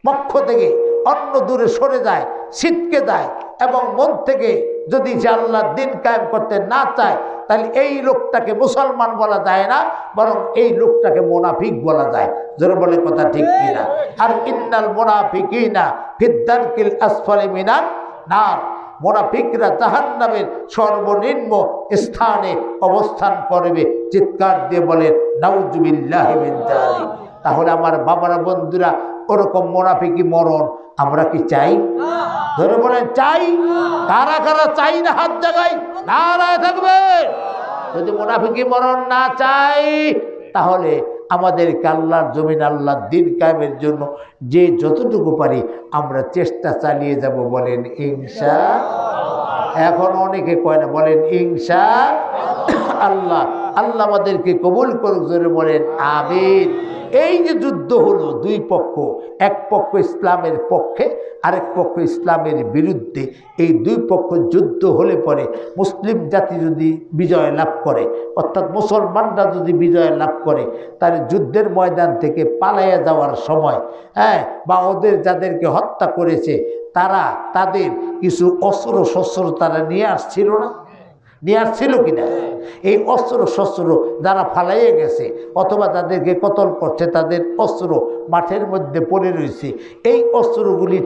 পক্ষ থেকে অন্য দূরে সরে যায়, ছিটকে যায়, এবং মন থেকে যদি সে আল্লাহর দ্বীন কায়েম করতে না চায়, তাহলে এই লোকটাকে মুসলমান বলা যায় না, বরং এই লোকটাকে মুনাফিক বলা যায়। জোরে বলে কথা ঠিক কিনা? আর ইন্নাল মুনাফিকিনা ফিদ-দারকিল আসফালি মিনান নার, মুনাফিকরা জাহান্নামের সর্বনিম্ন স্থানে অবস্থান করবে। চিৎকার দিয়ে বলেন নাউজুবিল্লাহি মিন যালিক। তাহলে আমার বাবারা, বন্ধুরা, ওরকম মুনাফিকি মরণ আমরা কি চাই? ধরে বলেন চাই? কারা কারা চাই না হাত জাগাই, নারায় থাকবে। যদি মুনাফিকি মরণ না চাই, তাহলে আমাদেরকে আল্লাহর জমিন আল্লাহর দ্বীন কায়েমের জন্য যে যতটুকু পারি আমরা চেষ্টা চালিয়ে যাব। বলেন ইনশাআল্লাহ। এখন অনেকে কয় না, বলেন ইনশাআল্লাহ। আল্লাহ আমাদেরকে কবুল করুক, জোরে বলেন আমিন। এই যে যুদ্ধ হলো দুই পক্ষ, এক পক্ষ ইসলামের পক্ষে, আরেক পক্ষ ইসলামের বিরুদ্ধে, এই দুই পক্ষ যুদ্ধ হলে পরে মুসলিম জাতি যদি বিজয় লাভ করে, অর্থাৎ মুসলমানরা যদি বিজয় লাভ করে, তাহলে যুদ্ধের ময়দান থেকে পালাইয়া যাওয়ার সময় বা ওদের যাদেরকে হত্যা করেছে তারা তাদের কিছু অস্ত্র শস্ত্র তারা নিয়ে আসছিল না, নিয়ে আসছিল কিনা? এই অস্ত্র শস্ত্র যারা ফালাইয়ে গেছে অথবা তাদেরকে কতল করছে, তাদের অস্ত্র মাঠের মধ্যে পড়ে রয়েছে, এই অস্ত্রগুলি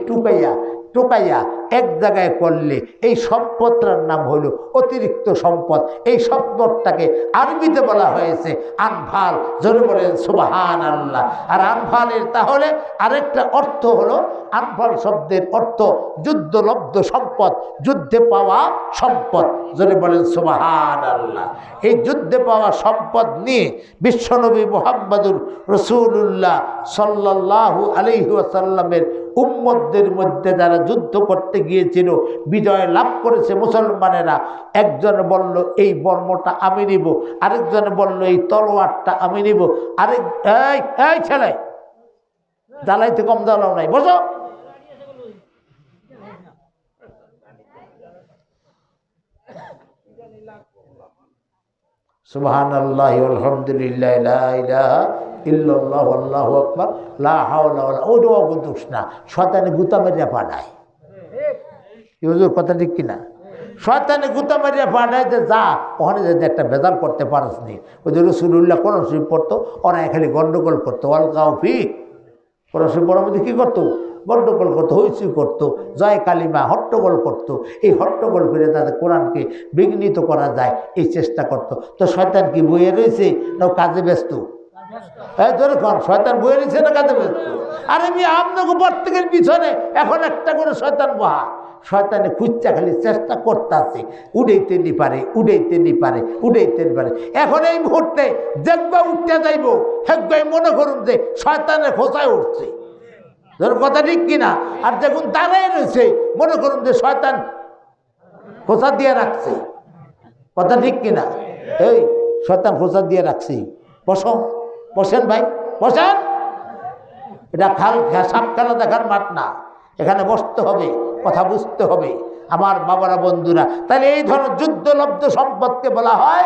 টুকাইয়া এক জায়গায় করলে এই সম্পদটার নাম হলো অতিরিক্ত সম্পদ। এই সম্পদটাকে আরবিতে বলা হয়েছে আনফাল, জোরে বলেন সুবহানাল্লাহ। আর আনফালের তাহলে আরেকটা অর্থ হলো, আনফাল শব্দের অর্থ যুদ্ধলব্ধ সম্পদ, যুদ্ধে পাওয়া সম্পদ, জোরে বলেন সুবহানাল্লাহ। এই যুদ্ধে পাওয়া সম্পদ নিয়ে বিশ্বনবী মুহাম্মদুর রাসূলুল্লাহ সাল্লাল্লাহু আলাইহি ওয়াসাল্লামের উম্মতদের মধ্যে যারা যুদ্ধ করতে গিয়েছিল, বিজয় লাভ করেছে মুসলমানেরা, একজন বলল এই বর্মটা আমি নিব, আরেকজন বলল এই তলোয়ারটা আমি নিব, আরেক এই ছেলে জ্বালাইতে কম জ্বালাও নাই, বসো। সুবহানাল্লাহি আলহামদুলিল্লাহ লা ইলাহা ইল্লাল্লাহু আল্লাহু আকবার লা হাওলা ওয়ালা ওয়া কুদুস না, শয়তানে গুতা মারিয়া পাঠায়। হুজুর কথা ঠিক কিনা? শয়তানে গুতা মারিয়া পাঠায় যে যা ওখানে যদি একটা ভেজাল করতে পারস নি। ওই যে রাসূলুল্লাহ কোরআন শরীফ পড়তো, ওরা খালি গন্ডগোল করতো, ওয়াল গাউফি কোরআন শরীফ পড়ার মধ্যে কী করতো? গন্ডগোল করতো, হইচই করতো, জয় কালিমা হট্টগোল করতো। এই হট্টগোল করে তাদের কোরআনকে বিঘ্নিত করা যায় এই চেষ্টা করতো। তো শয়তান কি বইয়ে রয়েছে না কাজে ব্যস্ত? হ্যাঁ ধরে কর, শয়তান বইয়ে রয়েছে না কাজে ব্যস্ত? আর আমি আপনাকে প্রত্যেকের পিছনে এখন একটা করে শয়তান বহা, শয়তানে খুঁজছে খালি চেষ্টা করতেছে, উড়াইতে নি পারে, উড়াইতে নি পারে, উড়াইতে নি পারে। এখন এই মুহূর্তে দেখবা উঠতে যাইব, হেকবাই মনে করুন যে শয়তানের খোঁচায় উঠছে, ধর কথা ঠিক কিনা? আর দেখুন দাঁড়াই রয়েছে, মনে করুন যে শয়তান খোঁচা দিয়ে রাখছে, কথা ঠিক কিনা? এই শয়তান খোঁচা দিয়ে রাখছি, বসো, বসেন ভাই বসেন। এটা সাপ খেলা দেখার মাঠ না, এখানে বসতে হবে, কথা বুঝতে হবে আমার বাবারা বন্ধুরা। তাহলে এই ধরনের যুদ্ধলব্ধ সম্পদকে বলা হয়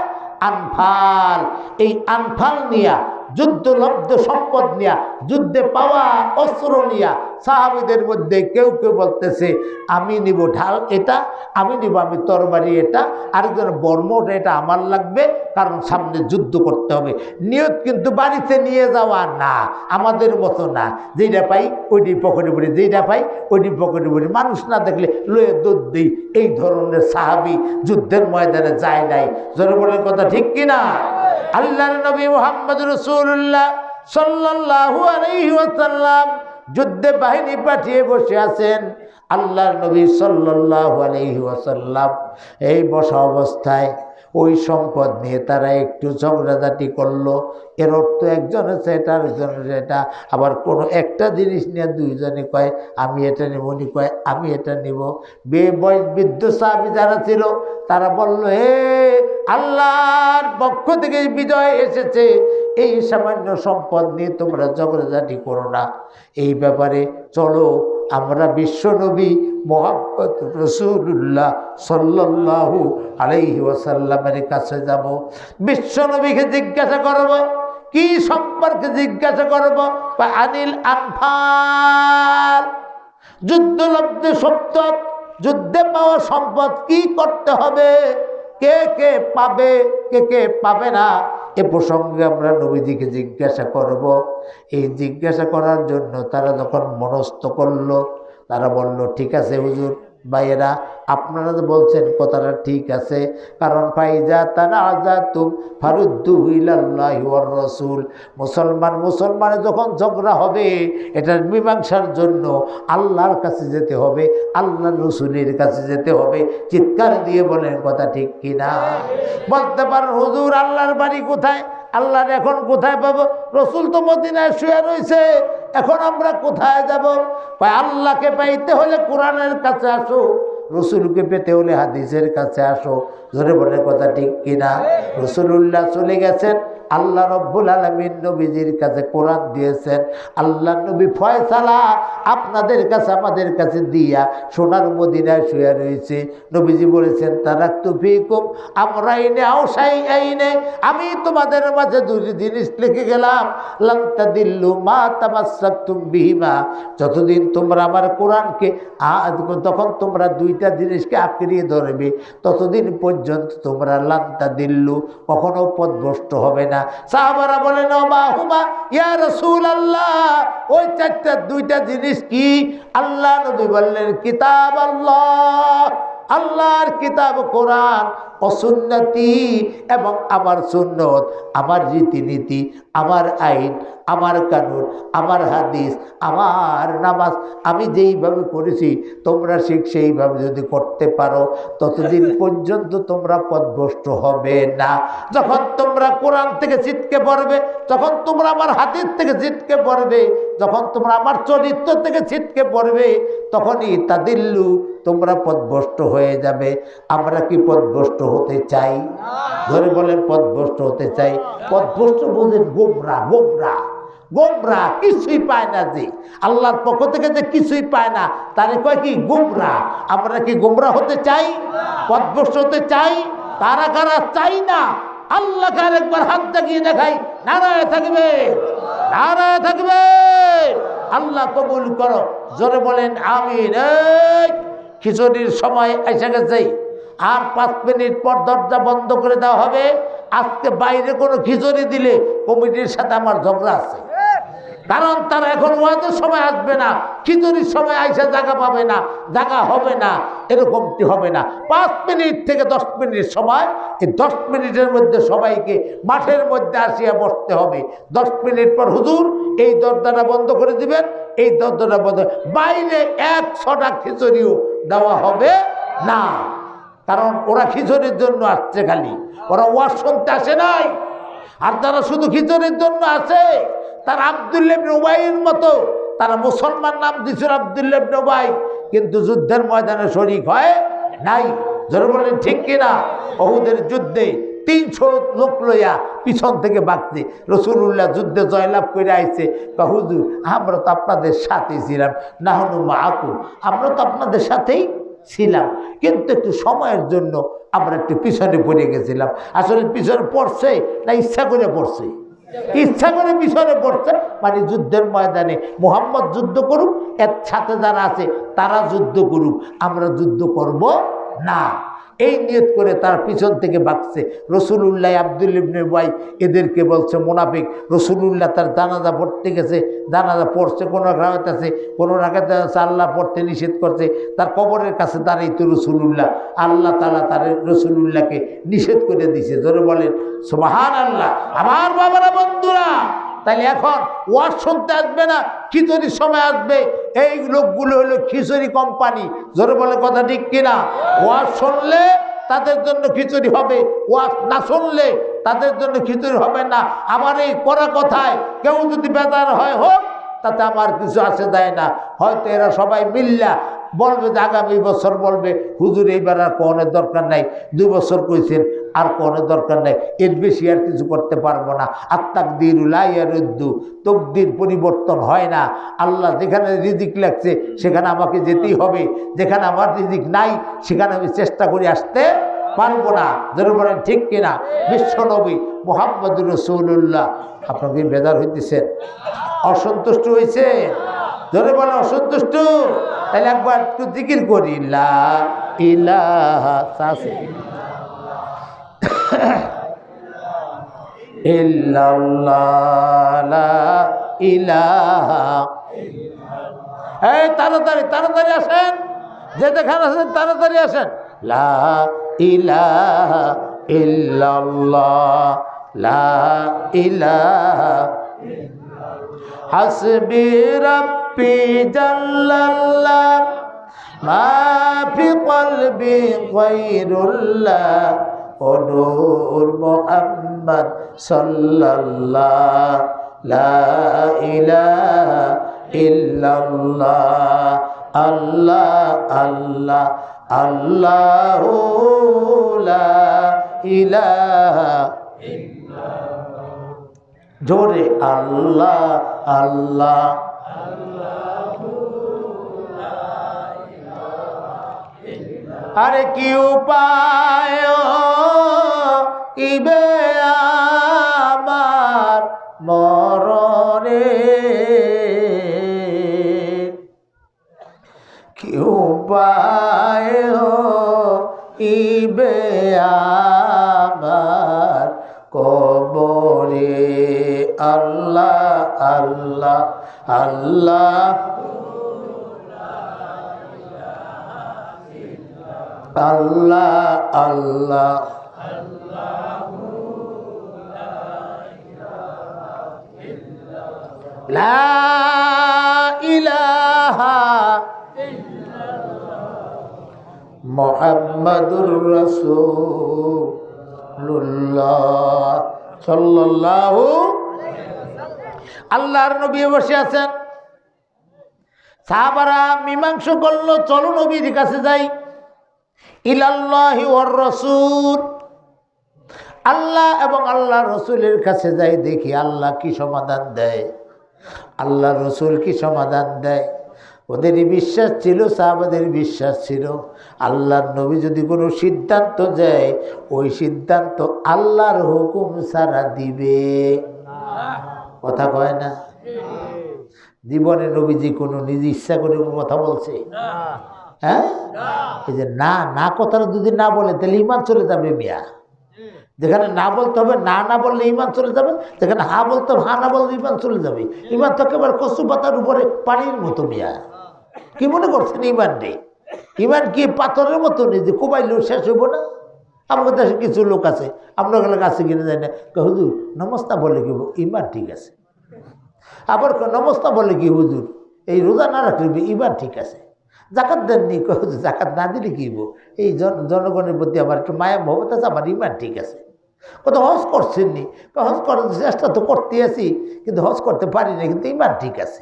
আনফাল। এই আনফাল নিয়া, যুদ্ধলব্ধ সম্পদ নিয়া, যুদ্ধে পাওয়া অস্ত্র নিয়া সাহাবীদের মধ্যে কেউ কেউ বলতেছে আমি নিব ঢাল এটা, আমি নিব আমি তরবারি এটা, আরেকজন বর্মটা এটা আমার লাগবে, কারণ সামনে যুদ্ধ করতে হবে। নিয়ত কিন্তু বাড়িতে নিয়ে যাওয়া না, আমাদের মতো না, যেটা পাই ওইটি পকেটে পড়ি, যেটা পাই ওইটি পকেটে পড়ি, মানুষ না দেখলে লয়ে দুধ দিই। এই ধরনের সাহাবী যুদ্ধের ময়দানে যায় নাই, জোরে বলে কথা ঠিক কিনা? আল্লাহর নবী মুহাম্মদ রাসূলুল্লাহ সাল্লাল্লাহু আলাইহি ওয়াসাল্লাম যুদ্ধে বাহিনী পাঠিয়ে বসে আছেন। আল্লাহর নবী সাল্লাল্লাহু আলাইহি ওয়াসাল্লাম এই বসা অবস্থায় ওই সম্পদ নিয়ে তারা একটু ঝগড়াঝাটি করলো। এর অর্থ একজন আছে এটা, আরেকজনের এটা, আবার কোনো একটা জিনিস নিয়ে দুইজনে কয় আমি এটা নেব, উনি কয় আমি এটা নেব। বৃদ্ধ সাহাবী যারা ছিল তারা বলল হে আল্লাহর পক্ষ থেকে বিজয় এসেছে, এই সামান্য সম্পদ নিয়ে তোমরা ঝগড়াঝাটি করো না। এই ব্যাপারে চলো আমরা বিশ্বনবী মুহাম্মদ রাসূলুল্লাহ সাল্লাল্লাহু আলাইহি ওয়াসাল্লামের কাছে যাব, বিশ্বনবীকে জিজ্ঞাসা করব। কি সম্পর্কে জিজ্ঞাসা করব? আনিল আনফাল, যুদ্ধলব্ধ সম্পদ, যুদ্ধে পাওয়া সম্পদ কি করতে হবে, কে কে পাবে, কে কে পাবে না, এ প্রসঙ্গে আমরা নবীজিকে জিজ্ঞাসা করব। এই জিজ্ঞাসা করার জন্য তারা যখন মনস্থ করলো, তারা বলল ঠিক আছে হুজুর ভাইয়েরা, আপনারা তো বলছেন কথাটা ঠিক আছে, কারণ ফাইজা তানাজাতুম ফারুদ্দু ইলাল্লাহি ওয়ার রাসূল, মুসলমানে যখন ঝগড়া হবে এটার মীমাংসার জন্য আল্লাহর কাছে যেতে হবে, আল্লাহর রাসূলের কাছে যেতে হবে। চিৎকার দিয়ে বলেন কথা ঠিক কিনা? বলতে পারেন হুজুর আল্লাহর বাড়ি কোথায়, আল্লাহর এখন কোথায় পাবো? রসুল তো মদিনায় শুয়ে রয়েছে, এখন আমরা কোথায় যাব? আল্লাহকে পাইতে হলে কোরআনের কাছে আসো, রসুলকে পেতে হলে হাদিসের কাছে আসো। ধরে বলে কথা ঠিক কিনা? রসুলুল্লাহ চলে গেছেন, আল্লাহ রব্বুল আলামিন নবীজির কাছে কোরআন দিয়েছেন। আল্লাহ নবী ফয়সালা আপনাদের কাছে আমাদের কাছে দিয়া সোনার মদিনায় শুয়ে রয়েছে। নবীজি বলেছেন তারাকতু ফীকুম আমরাইনে আওসাইআইনে, আমি তোমাদের মাঝে দুটি জিনিস লিখে গেলাম, লান তাদিল্লু মা তামাসসাকতুম বিহিমা, যতদিন তোমরা আমার কোরআনকে তখন তোমরা দুইটা জিনিসকে আঁকড়িয়ে ধরবে, ততদিন পর্যন্ত তোমরা লান তাদিল্লু, কখনো পথভ্রষ্ট হবে না। সাহাবারা বলেন ও মা হুমা ইয়া রাসূলুল্লাহ, ওই দুইটা জিনিস কি? আল্লাহ নবী বললেন কিতাব আল্লাহ, আল্লাহর কিতাব কোরআন, ও সুন্নতি, এবং আমার সুন্নত, আমার রীতিনীতি, আমার আইন, আমার কানুন, আমার হাদিস, আমার নামাজ, আমি যেইভাবে করেছি তোমরা সেইভাবে যদি করতে পারো ততদিন পর্যন্ত তোমরা পথভ্রষ্ট হবে না। যখন তোমরা কোরআন থেকে ছিটকে পড়বে, যখন তোমরা আমার হাদিস থেকে ছিটকে পড়বে, যখন তোমরা আমার চরিত্র থেকে ছিটকে পড়বে, তখনই তাদিল্লু, তোমরা পথভ্রষ্ট হয়ে যাবে। আমরা কি পথভ্রষ্ট হতে চাই? ধরে বলেন পথভ্রষ্ট হতে চাই। পথভ্রষ্ট বোঝেন গোমরা, গোমরা, গোমরা, কিছুই পায় না, যে আল্লাহর পক্ষ থেকে যে কিছুই পায় না তারে কয় কি? গোমরা। আমরা কি গোমরা হতে চাই? পথভ্রষ্ট হতে চাই? কারা কারা চাই না? আল্লাহকে আরেকবার হাত দেখিয়ে দেখাই, নারায়ে থাকবে, নারায়ে থাকবে। আল্লাহ কবুল করো, জোরে বলেন আমিন। খিচুড়ির সময় এসে গেছে, আর 5 মিনিট পর দরজা বন্ধ করে দেওয়া হবে। আজকে বাইরে কোনো খিচুড়ি দিলে কমিটির সাথে আমার ঝগড়া আছে, কারণ তারা এখন ওয়াজের সময় আসবে না, খিচুড়ির সময় আইসা জায়গা পাবে না, জায়গা হবে না, এরকমটি হবে না। 5 মিনিট থেকে 10 মিনিট সময়, এই 10 মিনিটের মধ্যে সবাইকে মাঠের মধ্যে আসিয়া বসতে হবে। 10 মিনিট পর হুজুর এই দরজাটা বন্ধ করে দিবেন, এই দরজাটা বন্ধ, বাইরে 100টা খিচুড়িও দেওয়া হবে না, কারণ ওরা খিচুড়ির জন্য আসছে, খালি ওরা ওয়াজ শুনতে আসে নাই। আর তারা শুধু খিচুড়ির জন্য আসে, তারা আব্দুল্লাহ ইবনে উবাইয়ের মতো, তারা মুসলমান নাম দিছিল আব্দুল্লাহ ইবনে উবাই, কিন্তু যুদ্ধের ময়দানে শরীক হয় নাই। যারা বলেন ঠিক কিনা? উহুদের যুদ্ধে 300 লোক লইয়া পিছন থেকে বাঁকতে রাসূলুল্লাহ যুদ্ধে জয়লাভ করে আইছে। হুজুর আমরা তো আপনাদের সাথেই ছিলাম, নাহনু মাআকুম, আমরা তো আপনাদের সাথেই ছিলাম, কিন্তু একটু সময়ের জন্য আমরা একটু পিছনে পড়ে গেছিলাম। আসলে পিছনে পড়ছে না ইচ্ছা করে পড়ছে? ইচ্ছা করে পিছনে পড়ছে, মানে যুদ্ধের ময়দানে মুহাম্মদ যুদ্ধ করুক, এর সাথে যারা আছে তারা যুদ্ধ করুক, আমরা যুদ্ধ করব না, এই নিয়ত করে তার পিছন থেকে বাঁকছে। রাসূলুল্লাহ আব্দুল্লাহ ইবনে উবাই এদেরকে বলছে মুনাফিক। রাসূলুল্লাহ তার জানাজা পড়তে গেছে, জানাজা পড়ছে, কোনো রাগাত আছে, কোনো রাগাত আছে, আল্লাহ পড়তে নিষেধ করছে, তার কবরের কাছে দাঁড়াই তো রাসূলুল্লাহ, আল্লাহ তাআলা তার রাসূলুল্লাহকে নিষেধ করে দিয়েছে। জোরে বলেন সুবহানাল্লাহ। আমার বাবারা, বন্ধুরা, তাইলে এখন ওয়াজ শুনতে আসবে না, খিচুড়ির সময় আসবে। এই লোকগুলো হলো খিচুড়ি কোম্পানি। জোরে বলে কথা ঠিক কিনা? ওয়াজ শুনলে তাদের জন্য খিচুড়ি হবে, ওয়াজ না শুনলে তাদের জন্য খিচুড়ি হবে না। আমার এই করা কথায় কেউ যদি বেজার হয় হোক, তাতে আমার কিছু আসে যায় না। হয়তো এরা সবাই মিল্লা বলবে যে আগামী বছর বলবে হুজুর এইবার আর কোনের দরকার নাই, 2 বছর কইছেন আর কোনের দরকার নাই, এর বেশি আর কিছু করতে পারবো না। আত্তাকদিরু লা ইয়ারুদ্দু, তকদির পরিবর্তন হয় না। আল্লাহ যেখানে রিজিক লাগছে সেখানে আমাকে যেতেই হবে, যেখানে আমার রিজিক নাই সেখানে আমি চেষ্টা করে আসতে পারবো না। যারা বলেন ঠিক কিনা? বিশ্বনবী মুহাম্মদুর রাসূলুল্লাহ, আপনাকে বেজার হইতেছেন, অসন্তুষ্ট হয়েছে? ধরে বলে অসন্তুষ্ট, তাহলে একবার একটু জিকির করি, লা ইলাহা ইল্লাল্লাহ, লা ইলাহা। এই তাড়াতাড়ি তাড়াতাড়ি আসেন, যে যেখানে আছেন তাড়াতাড়ি আসেন। লা ইলাহা ইল্লাল্লাহ, লা ইলাহা হাসবি রাব্বি জাল্লাল্লাহ, মা ফি কলবি গায়রুল্লাহ, ও নূর মুহাম্মদ সাল্লাল্লাহ, লা ইলাহা ইল্লাল্লাহ। আল্লাহ আল্লাহ আল্লাহু লা ইলাহা জোরে আল্লাহ আল্লাহ আরে কি উপায় ইবে আমার মরণে কি উপায় ইবে আমার কবরে আল্লাহ আল্লাহ আল্লাহ আল্লাহ আল্লাহ লা ইলাহা মুহাম্মাদুর রাসূলুল্লাহ সাল্লাল্লাহু আল্লাহর নবী বসে আছেন। সাহাবারা মীমাংসা করলো, চলো নবীর কাছে যাই। ইলাল্লাহি ওয়ার রাসূল, আল্লাহ এবং আল্লাহ রসুলের কাছে যাই, দেখি আল্লাহ কি সমাধান দেয়, আল্লাহ রসুল কি সমাধান দেয়। ওদেরই বিশ্বাস ছিল, সাহাবাদের বিশ্বাস ছিল, আল্লাহর নবী যদি কোনো সিদ্ধান্ত দেয় ওই সিদ্ধান্ত আল্লাহর হুকুম ছাড়া দিবে কথা কয় না। জীবনে নবীজি কোনো নিজ ইচ্ছা করে কোনো কথা বলছে? হ্যাঁ, এই যে না না কথাটা যদি না বলে তাহলে ইমান চলে যাবে মিয়া। যেখানে না বলতে হবে না না বললে ইমান চলে যাবে, যেখানে হা বলতে হবে হা না বললে ইমান চলে যাবে। ইমান তো একেবারে কচু পাতার উপরে পানির মতো মিয়া। কি মনে করছেন ইমান নেই? ইমান কি পাথরের মতো নেই যে কোবাইলেও শেষ হইব না? আমাদের দেশে কিছু লোক আছে, আপনার কাছে কিনে যায় না, হুজুর নমস্তা বলে কি ইমান ঠিক আছে, আবার নমস্তা বলে কি হুজুর এই রোজা না রাখলে ইমান ঠিক আছে, জাকাত দেননি হুজুর জাকাত না দিলে কি এই জনগণের প্রতি আমার একটু মায়া মহব্বত আছে, আমার ইমান ঠিক আছে। কত হজ করছেননি, হজ করার চেষ্টা তো করতে আছি কিন্তু হজ করতে পারি না, কিন্তু ইমান ঠিক আছে।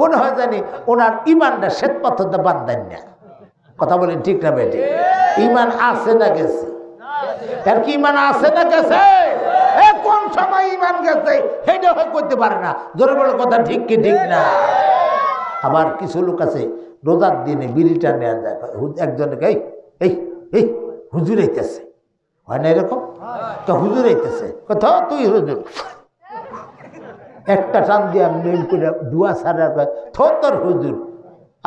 মনে হয় জানি ওনার ইমানটা শ্বেত পাথরটা বাদ দেন না। কথা বলেন ঠিক না বেটে? ইমান আছে না গেছে? আর কি ইমান আছে না গেছে? কোন সময় ইমান গেছে সেটা হয় করতে পারে না। জোরে বলে কথা ঠিক কি ঠিক না? আবার কিছু লোক আছে রোজার দিনে বিড়িটা নেওয়া যায়, একজনকে এই এই এই হুজুর আইতেছে, হয় না এরকম? তো হুজুর আইতেছে কথা তুই হুজুর একটা টান দিয়ে নেম করে দুয়া সারা তোর হুজুর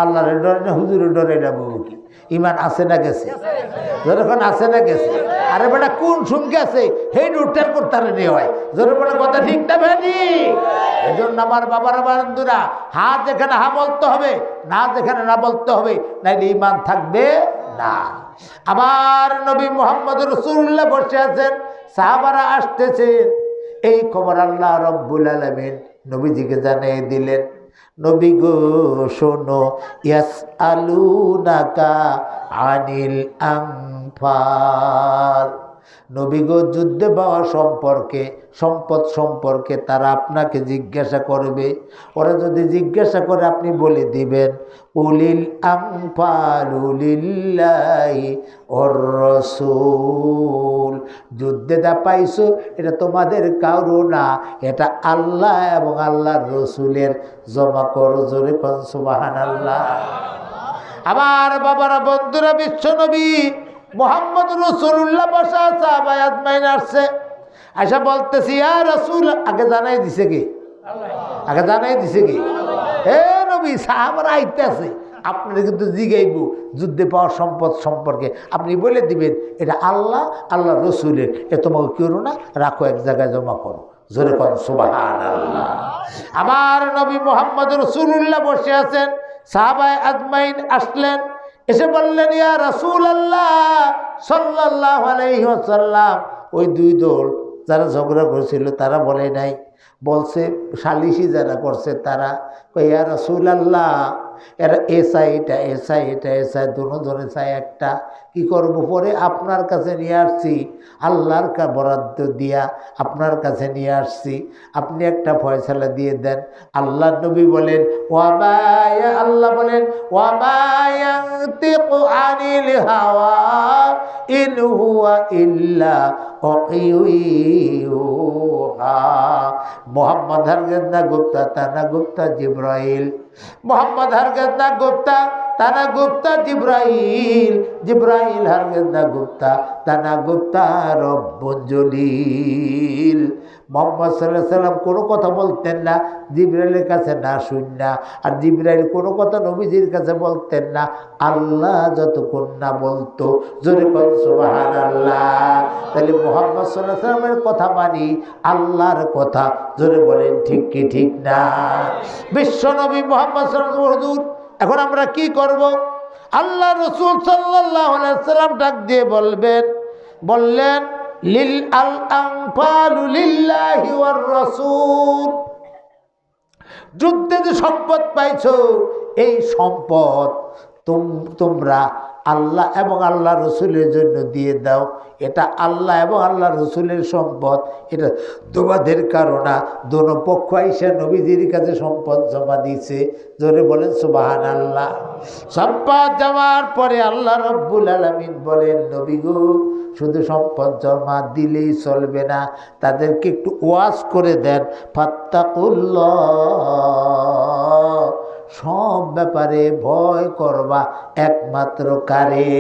আল্লাহর ডরে না হুজুরের ডরে না বউ কি ইমান আছে না গেছে? যখন আছে না গেছে? আরে বেটা কোন শুন গেছে সেই উত্তর করতে নেই হয়। জোরে বলে কথা ঠিক না ভেনি? এই জন্য আমার বাবার বন্ধুরা হা যেখানে হা বলতে হবে, না যেখানে না বলতে হবে, নাইলে ইমান থাকবে না। আমার নবী মুহাম্মদ রাসূলুল্লাহ বসে আছেন, সাহাবারা আসতেছেন। এই খবর আল্লাহ রব্বুল আলামিন নবীজিকে জানিয়ে দিলেন। নবী গো শোনো, ইয়াসআলুনাকা আনিল আনফাল, নবী গো যুদ্ধে পাওয়া সম্পর্কে, সম্পদ সম্পর্কে তারা আপনাকে জিজ্ঞাসা করবে। ওরা যদি জিজ্ঞাসা করে আপনি বলে দিবেন উলিল আনফালু লিল্লাহি ওয়ার রাসূল, যুদ্ধে যা পাইছো এটা তোমাদের কারো না, এটা আল্লাহ এবং আল্লাহর রসুলের জমা করো। জোরে কোন সুবহানাল্লাহ। আমার বাবারা বন্ধুরা, বিশ্ব নবী মুহাম্মদ রাসূলুল্লাহ বসা সাহাবা আজমাইন আসছে, আয়সা বলতেছি ইয়া রাসূল, আগে জানাই দিছে কি? আগে জানাই দিছে কি? হে নবী সাহাবারা আইতেছে, আপনারা কিন্তু জিগাইব যুদ্ধে পাওয়া সম্পদ সম্পর্কে, আপনি বলে দিবেন এটা আল্লাহ আল্লাহ রসুলের, এ তোমাকে কেউ না রাখো এক জায়গায় জমা করো। জোরে কোন সুবহানাল্লাহ। আমার নবী মুহাম্মদ রাসূলুল্লাহ বসে আছেন, সাহাবায়ে আজমাইন আসলেন, এসে বললেন ইয়া রাসূলুল্লাহ সাল্লাল্লাহু আলাইহি ওয়াসাল্লাম, ওই দুই দল যারা ঝগড়া করেছিল তারা বলে নাই বলছে সালিশি যারা করছে তারা ইয়া রাসূলুল্লাহ এরা এসা এটা এসা এটা এসা দুজনে চাই একটা কি করব পরে আপনার কাছে নিয়ে আসছি আল্লাহর বরাদ্দ দিয়া আপনার কাছে নিয়ে আসছি আপনি একটা ফয়সালা দিয়ে দেন। আল্লাহ নবী বলেন আল্লাহ বলেন ওয়ামা ইয়ানতিকু আনিল হাওয়া ইন হুয়া ইল্লা ওয়াহয়ুহা। মোহাম্মদ হরগিজ না গুপ্তা তানা গুপ্তা জিব্রাইল, মোহাম্মদ হরগিজ না গুপ্তা তানা গুপ্তা জিব্রাইল, জিব্রাইল হরগিজ না গুপ্তা তানা গুপ্তা রব্বুল জলিল। মোহাম্মদ সাল্লাল্লাহু আলাইহি সাল্লাম কোনো কথা বলতেন না জিব্রাইলের কাছে না শুননা, আর জিব্রাইল কোনো কথা নবীজির কাছে বলতেন না আল্লাহ যতক্ষণ না বলতো। জোরে কোন সুবহানাল্লাহ। তাহলে মোহাম্মদ সাল্লাল্লাহু আলাইহি সাল্লামের কথা মানি আল্লাহর কথা। জোরে বলেন ঠিক কি ঠিক না? বিশ্ব নবী মোহাম্মদ সাল্লাল্লাহু আলাইহি ওয়াসাল্লাম। এখন আমরা কি করব? আল্লাহ রাসূল সাল্লাল্লাহু আলাইহি ওয়াসাল্লাম ডাক দিয়ে বললেন লিল আল আনফালু লিল্লাহি ওয়ার রাসূল। যুদ্ধে যে সম্পদ পাইছো এই সম্পদ তোমরা আল্লাহ এবং আল্লাহ রসুলের জন্য দিয়ে দাও। এটা আল্লাহ এবং আল্লাহ রসুলের সম্পদ, এটা তোমাদের কারণে দোনো পক্ষ আইসা নবীজির কাছে সম্পদ জমা দিয়েছে। জোরে বলেন সুবহানাল্লাহ। সম্পদ জমার পরে আল্লাহ রব্বুল আলামিন বলেন নবী গো শুধু সম্পদ জমা দিলেই চলবে না, তাদেরকে একটু ওয়াজ করে দেন। ফাত্তাকুল্লাহ, সব ব্যাপারে ভয় করবা একমাত্র কারে?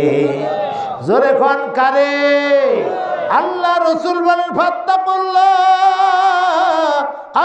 জোরে কোন কারে? আল্লাহ রসুল বলেন ফাত্তাকুল্লাহ,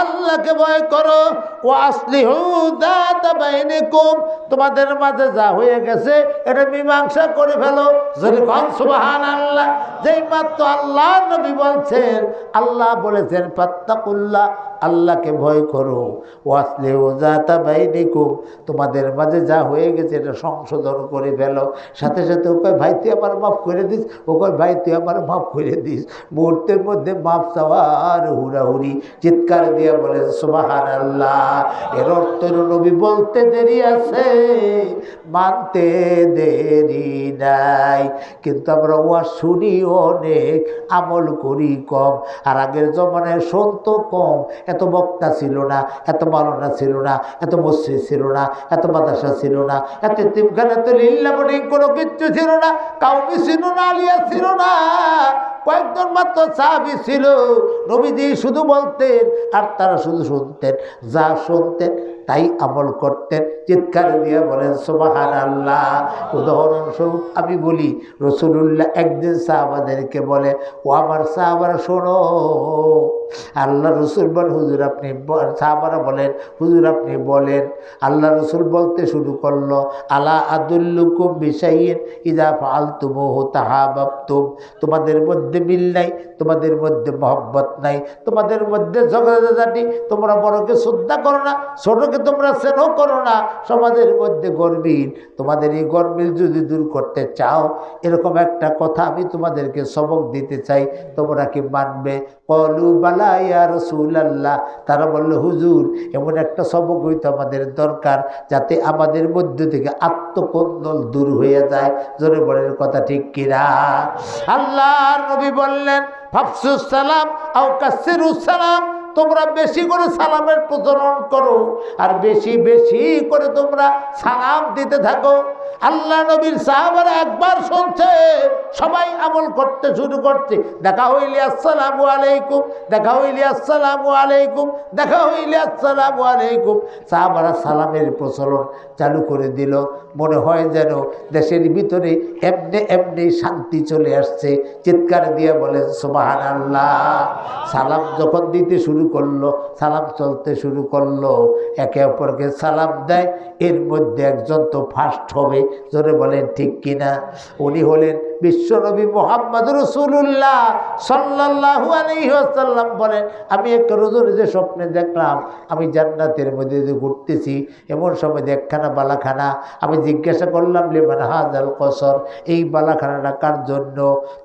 আল্লাহকে ভয় করো। ও আসলিহু যাতা বাইনিকুম, তোমাদের মাঝে যা হয়ে গেছে এটা মীমাংসা করে ফেলো। জোরে কোন সুবহানাল্লাহ। যেই মাত্র আল্লাহ নবী বলছেন, আল্লাহ বলেছেন ফাত্তাকুল্লাহ, আল্লাহকে ভয় করো। ও আসলিহু যাতা বাইনিকুম, তোমাদের মাঝে যা হয়ে গেছে এটা সংশোধন করে ফেলো। সাথে সাথে ও কয় ভাই তুই আমার মাফ করে দিস, ও কয় ভাই তুই আমার মাফ করে দিস। মুহূর্তের মধ্যে মাফ চাওয়ার হুড়াহুড়ি, চিৎকার দিয়া বলে সুবহানাল্লাহ। এর অর্থ নবী বলতে দেরি আছে, মানতে দেরি নাই। কিন্তু আমরা ওয়াজ শুনি অনেক, আমল করি কম। আর আগের জমানায় শুনতো কম, এত বক্তা ছিল না, এত মাওলানা ছিল না, এত মসজিদ ছিল না, এত মাদ্রাসা ছিল না, এত এতিমখানা, এত লিল্লা বোর্ডিং কোনো কিচ্ছু ছিল না, কাউমি ছিল না, আলিয়া ছিল না। কয়েকজন মাত্র সাহাবী ছিল, নবীজি শুধু বলতেন আর তারা শুধু শুনতেন, যা শুনতেন তাই আমল করতেন। চিৎকার দিয়ে বলেন সুবহানাল্লাহ। উদাহরণস্বরূপ আমি বলি, রাসূলুল্লাহ একদিন সাহাবাদেরকে বলে, ও আমার সাহাবারা শোনো। আল্লাহ রসুল বলেন হুজুর আপনি, সাহাবারা বলেন হুজুর আপনি বলেন। আল্লাহ রসুল বলতে শুরু করলো, আলা আদুল্লুকুম বিশাইইন ইযা ফাআলতুমুহু তাহাব্বাতুম। তোমাদের মধ্যে মিল নাই, তোমাদের মধ্যে মহব্বত নাই, তোমাদের মধ্যে ঝগড়াঝাটি, তোমরা বড়কে শ্রদ্ধা করো না, ছোটকে তোমরা স্নেহ করো না, সমাজের মধ্যে গরমিল। তোমাদের এই গরমিল যদি দূর করতে চাও, এরকম একটা কথা আমি তোমাদেরকে সবক দিতে চাই, তোমরা কি মানবে? ক্বালু বালা ইয়া রাসূলুল্লাহ। তারা বলল হুজুর এমন একটা সবক হইতো আমাদের দরকার, যাতে আমাদের মধ্য থেকে আত্মকন্দল দূর হয়ে যায়। জোরে বলেন কথা ঠিক কিনা? আল্লাহর নবী বললেন ফাফসুস সালাম আও কাসসিরুস সালাম, তোমরা বেশি করে সালামের প্রচলন করো আর বেশি বেশি করে তোমরা সালাম দিতে থাকো। আল্লাহ নবীর সাহাবারা একবার শুনছে, সবাই আমল করতে শুরু করছে। দেখা হইলে আসসালামু আলাইকুম, দেখা হইলে আসসালামু আলাইকুম, দেখা হইলে আসসালামু আলাইকুম। সাহাবারা সালামের প্রচলন চালু করে দিল। মনে হয় যেন দেশের ভিতরে এমনি এমনি শান্তি চলে আসছে। চিৎকার দিয়ে বলেন সুবহানাল্লাহ। সালাম যখন দিতে শুরু করলো, সালাম চলতে শুরু করলো, একে অপরকে সালাম দেয়, এর মধ্যে একজন তো ফার্স্ট হবে। জোরে বলেন ঠিক কিনা? উনি হলেন বিশ্বনবী মুহাম্মদ রাসূলুল্লাহ সাল্লাল্লাহু আলাইহি ওয়াসাল্লাম বলেন, আমি এক রজনীতে স্বপ্নে দেখলাম আমি জান্নাতের মধ্যে দিয়ে ঘুরতেছি, এমন সময় একখানা বালাখানা। আমি জিজ্ঞাসা করলাম, লিমান হাযাল কসর, এই বালাখানাটা কার জন্য?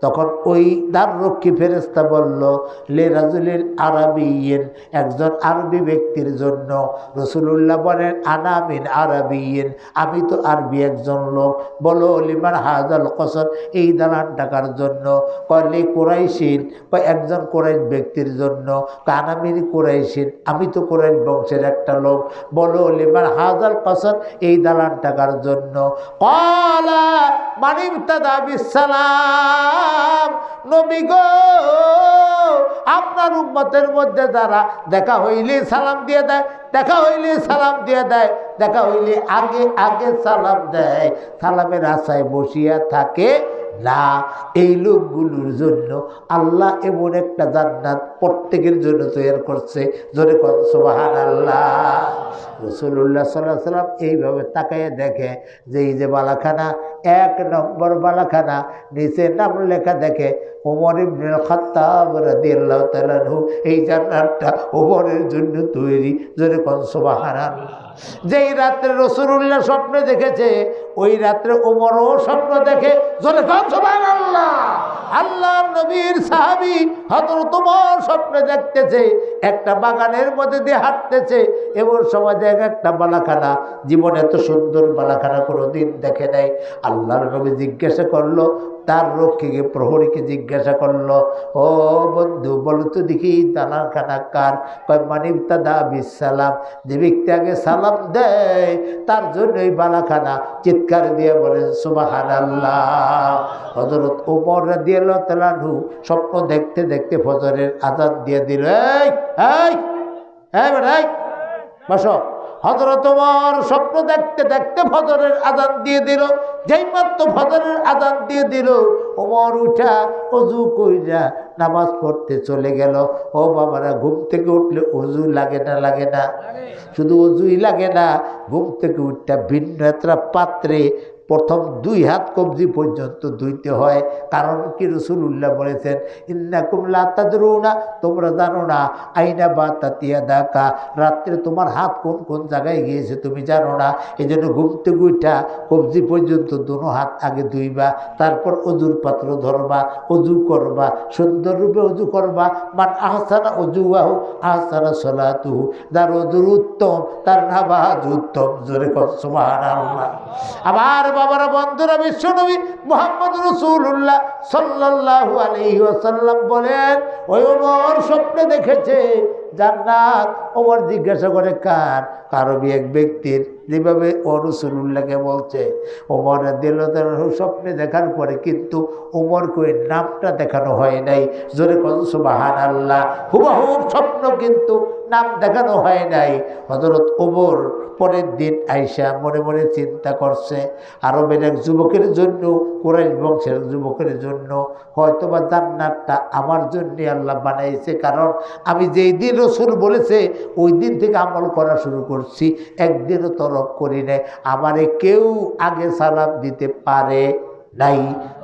তখন ওই দ্বাররক্ষী ফেরেশতা বলল, লে রাজুলিল আরাবিয়্যিন, একজন আরবি ব্যক্তির জন্য। রাসূলুল্লাহ বলেন, আনা মিন আরাবিয়্যিন, আমি তো আরবি একজন লোক। বলো, লিমান হাযাল কসর, এই দালানটা কার জন্য? কয় লি কুরাইশিন, কয় একজন কুরাইশ ব্যক্তির জন্য। আনা মিন কুরাইশিন, আমি তো কুরাইশ বংশের একটা লোক। বলো, লিমান হাযাল কসর, এই দালানটা কার জন্য? ক্বালা মান ইবতাদা বিসসালাম, নবী গো, আপনার উম্মতের মধ্যে যারা দেখা হইলে সালাম দিয়ে দেয়, দেখা হইলে সালাম দিয়ে দেয়, দেখা হইলে আগে আগে সালাম দেয়, সালামের আশায় বসিয়া থাকে না, এই লোকগুলোর জন্য আল্লাহ এমন একটা জান্নাত প্রত্যেকের জন্য তৈরি করছে। জোরে কর সুবহানাল্লাহ। রাসূলুল্লাহ সাল্লাল্লাহু আলাইহি ওয়াসাল্লাম এইভাবে তাকায় দেখে যে এই যে বালাখানা, 1 নম্বর বালাখানা, নিচে নাম লেখা দেখে ওমর ইবনুল খাত্তাব রাদিয়াল্লাহু তাআলা আনহু, এই জান্নাতটা ওমরের জন্য তৈরি। জোরে কর সুবহানাল্লাহ। যেই রাত্রে রাসূলুল্লাহ স্বপ্নে দেখেছে, ওই রাত্রে ওমরও স্বপ্ন দেখে। জোরে কর সুবহানাল্লাহ। আল্লাহর নবীর সাহাবী হযরত ওমর স্বপ্নে দেখতেছে একটা বাগানের মধ্যে দিয়ে হাঁটতেছে, এমন সময় দেখে একটা বালাখানা, জীবনে এত সুন্দর বালাখানা কোনোদিন দেখে নাই। আল্লাহর নবী জিজ্ঞাসা করলো, তার রক্ষীকে, প্রহরীকে জিজ্ঞাসা করলো, ও বন্ধু বলো তো দেখি দালানখানা কার? কয় মান ইবতাদা বিসসালাম, যে ব্যক্তি আগে সালাম দেয় তার জন্য এই বালাখানা। চিৎকার দিয়ে বলেন সুবহানাল্লাহ। হযরত ওমর রাদিয়াল্লাহু তাআলা আনহু স্বপ্ন দেখতে দেখতে ফজরের আযান দিয়ে দিল। এই এই এই বেটাই বসো। হযরত ওমর স্বপ্ন দেখতে দেখতে ফজরের আযান দিয়ে দিল। যেই মাত্র ফজরের আযান দিয়ে দিল, ওমর উঠা ওযু কইরা নামাজ পড়তে চলে গেল। ও বাবারা, ঘুম থেকে উঠলে ওযু লাগে না? লাগে না? শুধু ওযুই লাগে না, ঘুম থেকে উঠটা ভিন্ন একটা পাত্রে প্রথম 2 হাত কবজি পর্যন্ত ধুইতে হয়। কারণ কি? রাসূলুল্লাহ বলেছেন, ইন্নাকুম লা তাদরুনা, তোমরা জানো না, আইনা বাতাত ইয়াদাকা, রাত্রে তোমার হাত কোন কোন জায়গায় গিয়েছে তুমি জানো না। এই জন্য ঘুম থেকে উঠা কবজি পর্যন্ত দোনো হাত আগে ধুইবা, তারপর অজুর পাত্র ধরবা, অজু করবা, সুন্দর রূপে অজু করবা। মান আহসানা ওযুহু আহসানা সালাতুহু, যার অজুর উত্তম তার নামাজ উত্তম। জোরে কর সুবহানাল্লাহ। আবার বাবারা, বন্ধুরা, বিশ্বনবী মুহাম্মদ রাসূলুল্লাহ সাল্লাল্লাহু আলাইহি ওয়াসাল্লাম বলেন, ওই ওমর স্বপ্নে দেখেছে জান্নাত। ওমর জিজ্ঞাসা করে কার? আরবি এক ব্যক্তির। যেভাবে ও রাসূলুল্লাহকে বলছে, ওমর রাদিয়াল্লাহু তাআলা স্বপ্নে দেখার পরে কিন্তু ওমরকে ওই নামটা দেখানো হয় নাই। জোরে কর সুবহানাল্লাহ। হুবহু স্বপ্ন, কিন্তু নাম দেখানো হয় নাই। হযরত ওমর পরের দিন আইসা মনে মনে চিন্তা করছে, আরবের এক যুবকের জন্য, কুরাইশ বংশের যুবকের জন্য হয়তোবা জান্নাতটা আমার জন্য আল্লাহ বানাইছে। কারণ আমি যেই দিন রাসূল বলেছে ওই দিন থেকে আমল করা শুরু করছি, একদিনও তরক করি নাই। আমারে কেউ আগে সালাম দিতে পারে নাই।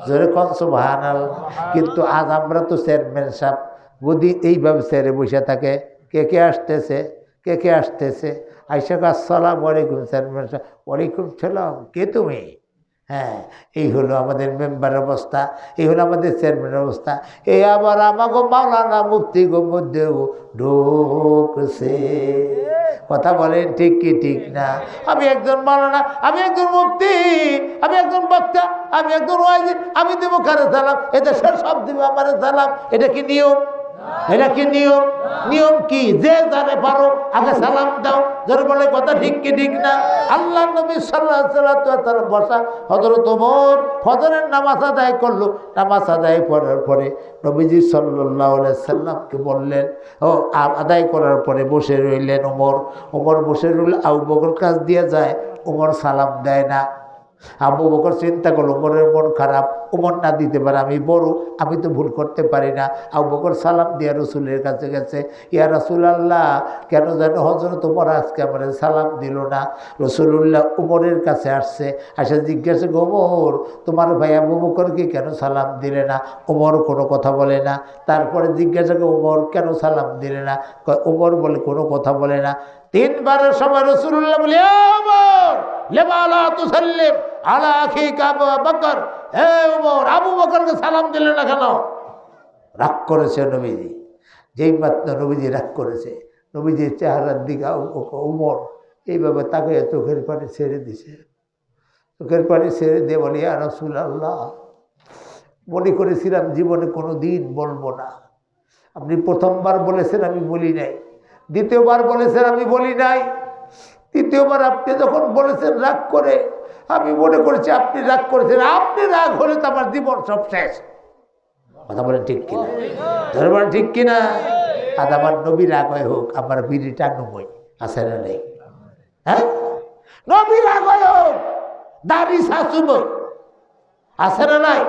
জোরে কর সুবহানাল্লাহ। কিন্তু আজ আমরা তো চেয়ারম্যান সাহেব যদি এইভাবে চেয়ারে বসে থাকে, কে কে আসতেছে, কে কে আসতেছে, আইসা আসসালামু আলাইকুম চেয়ারম্যান সাহেব। ওয়ালাইকুম সালাম, কে তুমি? হ্যাঁ, এই হলো আমাদের মেম্বারের অবস্থা, এই হলো আমাদের চেয়ারম্যানের অবস্থা। এই আবার আমাকে মাওলানা মুফতি গো মধ্যেও ঢোকছে। কথা বলেন ঠিক কি ঠিক না? আমি একজন মাওলানা, আমি একজন মুফতি, আমি একজন বক্তা, আমি একজন ওয়াইজ, আমি দেবো কারে সালাম? এদেশের সব দেবো আমার সালাম। এটা কি নিয়ম? এটা কি নিয়ম? নিয়ম কি? যে যারে পারো আগে সালাম দাও। যারা বলে কথা ঠিক কি ঠিক না? আল্লাহ নবী সাল্লাল্লাহু আলাইহি ওয়াসাল্লাম বসা, হযরত ওমর ফজরের নামাজ আদায় করলো। নামাজ আদায় করার পরে নবীজি সাল্লাল্লাহু আলাইহি ওয়াসাল্লামকে বললেন, ও আদায় করার পরে বসে রইলেন ওমর। ওমর বসে রইল, আবু বকর কাছ দিয়ে যায়, ওমর সালাম দেয় না। আবু বকর চিন্তা করলো, ওমরের মন খারাপ, ওমর না দিতে পারে, আমি বড়, আমি তো ভুল করতে পারি না। আবু বকর সালাম দিয়া রসুলের কাছে গেছে, ইয়া রাসূলুল্লাহ, কেন যেন হযরত ওমর আজকে আমার সালাম দিল না। রাসূলুল্লাহ ওমরের কাছে আসছে, আসে জিজ্ঞাসা, ওমর তোমার ভাই আবু বকরকে কেন সালাম দিলে না? ওমর কোনো কথা বলে না। তারপরে জিজ্ঞাসা করে, ওমর কেন সালাম দিলে না? ওমর বলে কোনো কথা বলে না। তিনবারের সময় রাসূলুল্লাহ বলে, ওমর লিমা লা তুসাল্লিম আলা আখিকা আবু বকর, হে ওমর, আবু বকরকে সালাম দিলে না কেন? রাগ করেছে নবীজি। যেই মাত্র নবীজি রাগ করেছে, নবীজির চেহারার দিকে ওমর এইভাবে তাকে চোখের পানি ছেড়ে দিছে। চোখের পানি ছেড়ে দিয়ে বলে, ইয়া রাসূলুল্লাহ, মনে করেছিলাম জীবনে কোনো দিন বলবো না। আপনি প্রথমবার বলেছেন, আমি বলি নাই। দ্বিতীয়বার বলেছেন, আমি বলি নাই। তৃতীয়বার আপনি যখন বলেছেন রাগ করে, আমি মনে করেছি আপনি রাগ করেছেন। আপনি রাগ হলে তো আমার জীবন সব শেষ। কথা বলেন ঠিক কিনা? ধরে বলেন ঠিক কিনা? আর আমার নবী রাগ হয় হোক, আমার বিড়ি টানুময় আছে না নেই? হ্যাঁ, নবী রাগ হয় হোক, দাড়ি শাশুব আছে না নাই?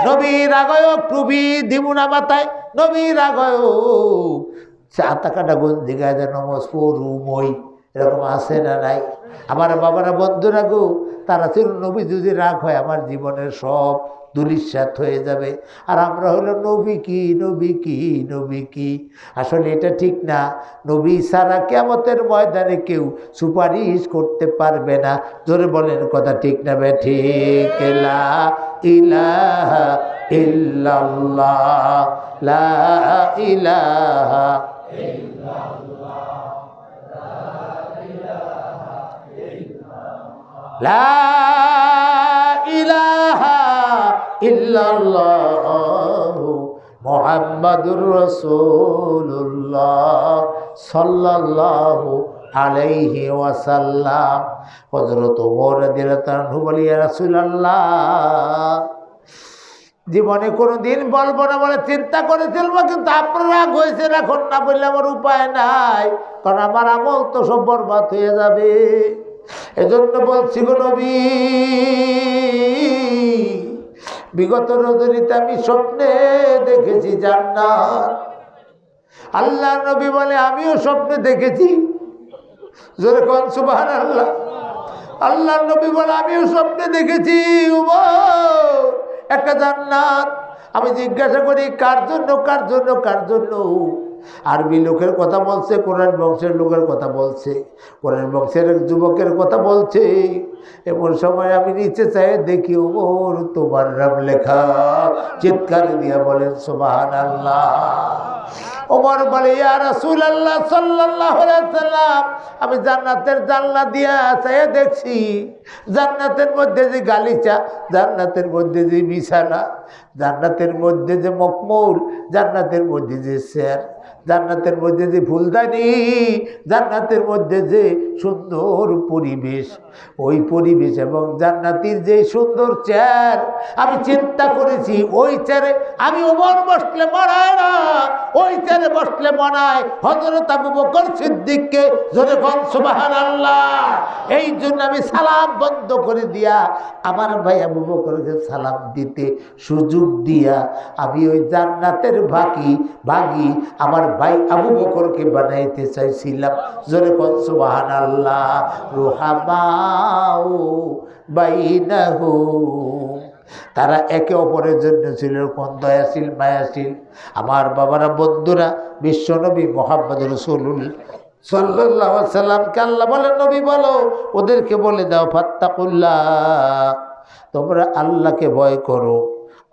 নবী রাগ হয় হোক, টুবি দিমুনা মাথায়, নবী রাগ হয় হোক, চাতা কাটা গঞ্জি গায়ে নমস পড়ুমই, এরকম আছে না নাই? আমার বাবারা বন্ধুরা গো, তারা ছিল নবী যদি রাগ হয় আমার জীবনের সব দুলিশ্বাত হয়ে যাবে। আর আমরা হলো নবী কি নবী কি নবী কি। আসলে এটা ঠিক না। নবী ছাড়া কিয়ামতের ময়দানে কেউ সুপারিশ করতে পারবে না। জোরে বলেন কথা ঠিক না বে ঠিক? লা ইলাহা ইল্লাল্লাহ, লা ইলাহা লা ইলাহা ইল্লাল্লাহু মুহাম্মাদুর রাসূলুল্লাহ সাল্লাল্লাহু আলাইহি ওয়াসাল্লাম। হযরত ওমর রাদিয়াল্লাহু আনহু বলে, ইয়া রাসূলুল্লাহ, জীবনে কোনো দিন বলবো না বলে চিন্তা করেছিলাম, কিন্তু আপনার রাগ হয়েছেন, এখন না বললে আমার উপায় নাই, কারণ আমার আমল তো সব বরবাদ হয়ে যাবে। এজন্য বলছি গো নবী, বিগত রজনীতে আমি স্বপ্নে দেখেছি জান্নাত। আল্লাহ নবী বলে, আমিও স্বপ্নে দেখেছি। জোরে কোন সুবহানাল্লাহ। আল্লাহ নবী বলে, আমিও স্বপ্নে দেখেছি একটা জান্নাত। আমি জিজ্ঞাসা করি, কার জন্য কার জন্য কার জন্য? আরবি লোকের কথা বলছে, কোরআন বংশের লোকের কথা বলছে, কোরআন বংশের এক যুবকের কথা বলছে। এমন সময় আমি নিচে চাই দেখি, ওমর তোমার নাম লেখা। চিৎকার দিয়া বলেন সুবহানাল্লাহ। ওমর বলে, ইয়া রাসূলুল্লাহ সাল্লাল্লাহু আলাইহি ওয়াসাল্লাম, আমি জান্নাতের জানলা দিয়া চাই দেখছি, জান্নাতের মধ্যে যে গালিচা, জান্নাতের মধ্যে যে বিছানা, জান্নাতের মধ্যে যে মখমল, জান্নাতের মধ্যে যে চেয়ার, জান্নাতের মধ্যে যে ফুলদানি, জান্নাতের মধ্যে যে সুন্দর পরিবেশ, ওই পরিবেশ এবং জান্নাতির যে সুন্দর চেয়ার, আমি চিন্তা করেছি ওই চেয়ারে আমি ওমর বসলে মানায় না, ওই চেয়ারে বসলে মানায় হযরত আবু বকর সিদ্দিককে। জোরে কোন সুবহানাল্লাহ। এই জন্য আমি সালাম বন্ধ করে দিয়া আমার ভাই আবু বকরকে সালাম দিতে সুযোগ দিয়া আমি ওই জান্নাতের ভাগী আমার ভাই আবু বকরকে বানাইতে চাইছিলাম। জোরে কোন সুবহানাল্লাহ। রুহামাউ বাইনাহুম, তারা একে অপরের জন্য ছিল কোন দয়াশীল মায়াশীল। আমার বাবারা বন্ধুরা, বিশ্বনবী মুহাম্মদ রাসূলুল্লাহ সাল্লাল্লাহু আলাইহি ওয়াসাল্লামকে আল্লাহ বলেন, নবী বলো ওদেরকে বলে দাও, ফাত্তাকুল্লাহ, তোমরা আল্লাহকে ভয় করো,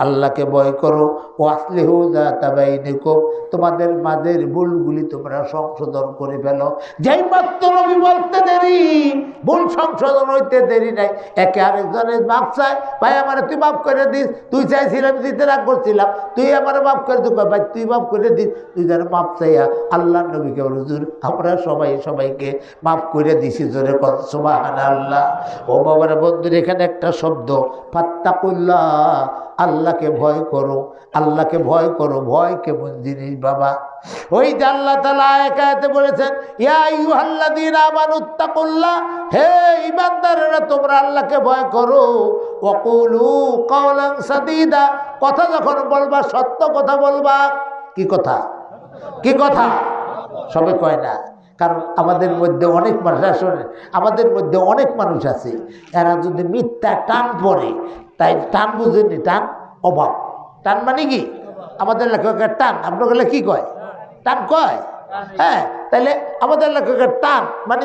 আল্লাহকে ভয় করো। ও আসলিহু যাতা বাইনিকুম, তোমাদের মাঝের ভুলগুলি তোমরা সংশোধন করে ফেলো। যেই মাত্র নবী বলতে দেরি, ভুল সংশোধন হইতে দেরি নাই, একে আরেকজনের মাপ চায়, ভাই আমার তুই মাফ করে দিস, তুই চাইছিলাম দিতে রাগ করছিলাম, তুই আমার মাফ করে দিস, ভাই তুই মাফ করে দিস, তুই যেন মাপ চাইয়া আল্লাহ নবীকে বলে, হুজুর আমরা সবাইকে মাফ করে দিছি। জোরে কোন সুবহানাল্লাহ। ও বাবার বন্ধুর, এখানে একটা শব্দ ফাত্তাকুল্লাহ, আল্লাহ আল্লাহকে ভয় করো, আল্লাহকে ভয় করো। ভয় কেমন জিনিস বাবা? ওই যে আল্লাহ তাআলা আয়াতে বলেছেন, ইয়া আইয়ুহাল্লাযীনা আমানুত্তাকুল্লাহ, হে ঈমানদারেরা তোমরা আল্লাহকে ভয় করো। ওয়াকুলু কাওলান সাদীদা, কথা যখন বলবা সত্য কথা বলবা। কি কথা? কি কথা? সবে কয় না। কারণ আমাদের মধ্যে অনেক মানুষ, আসলে আমাদের মধ্যে অনেক মানুষ আছে, এরা যদি মিথ্যা টান পড়ে, তাই টান বুঝেনি, টান অভাব। টান মানে কি? আমাদের লেখকের টান, আপনার কি কয়? টান কয়। হ্যাঁ, তাহলে আমাদের লেখকের টান মানে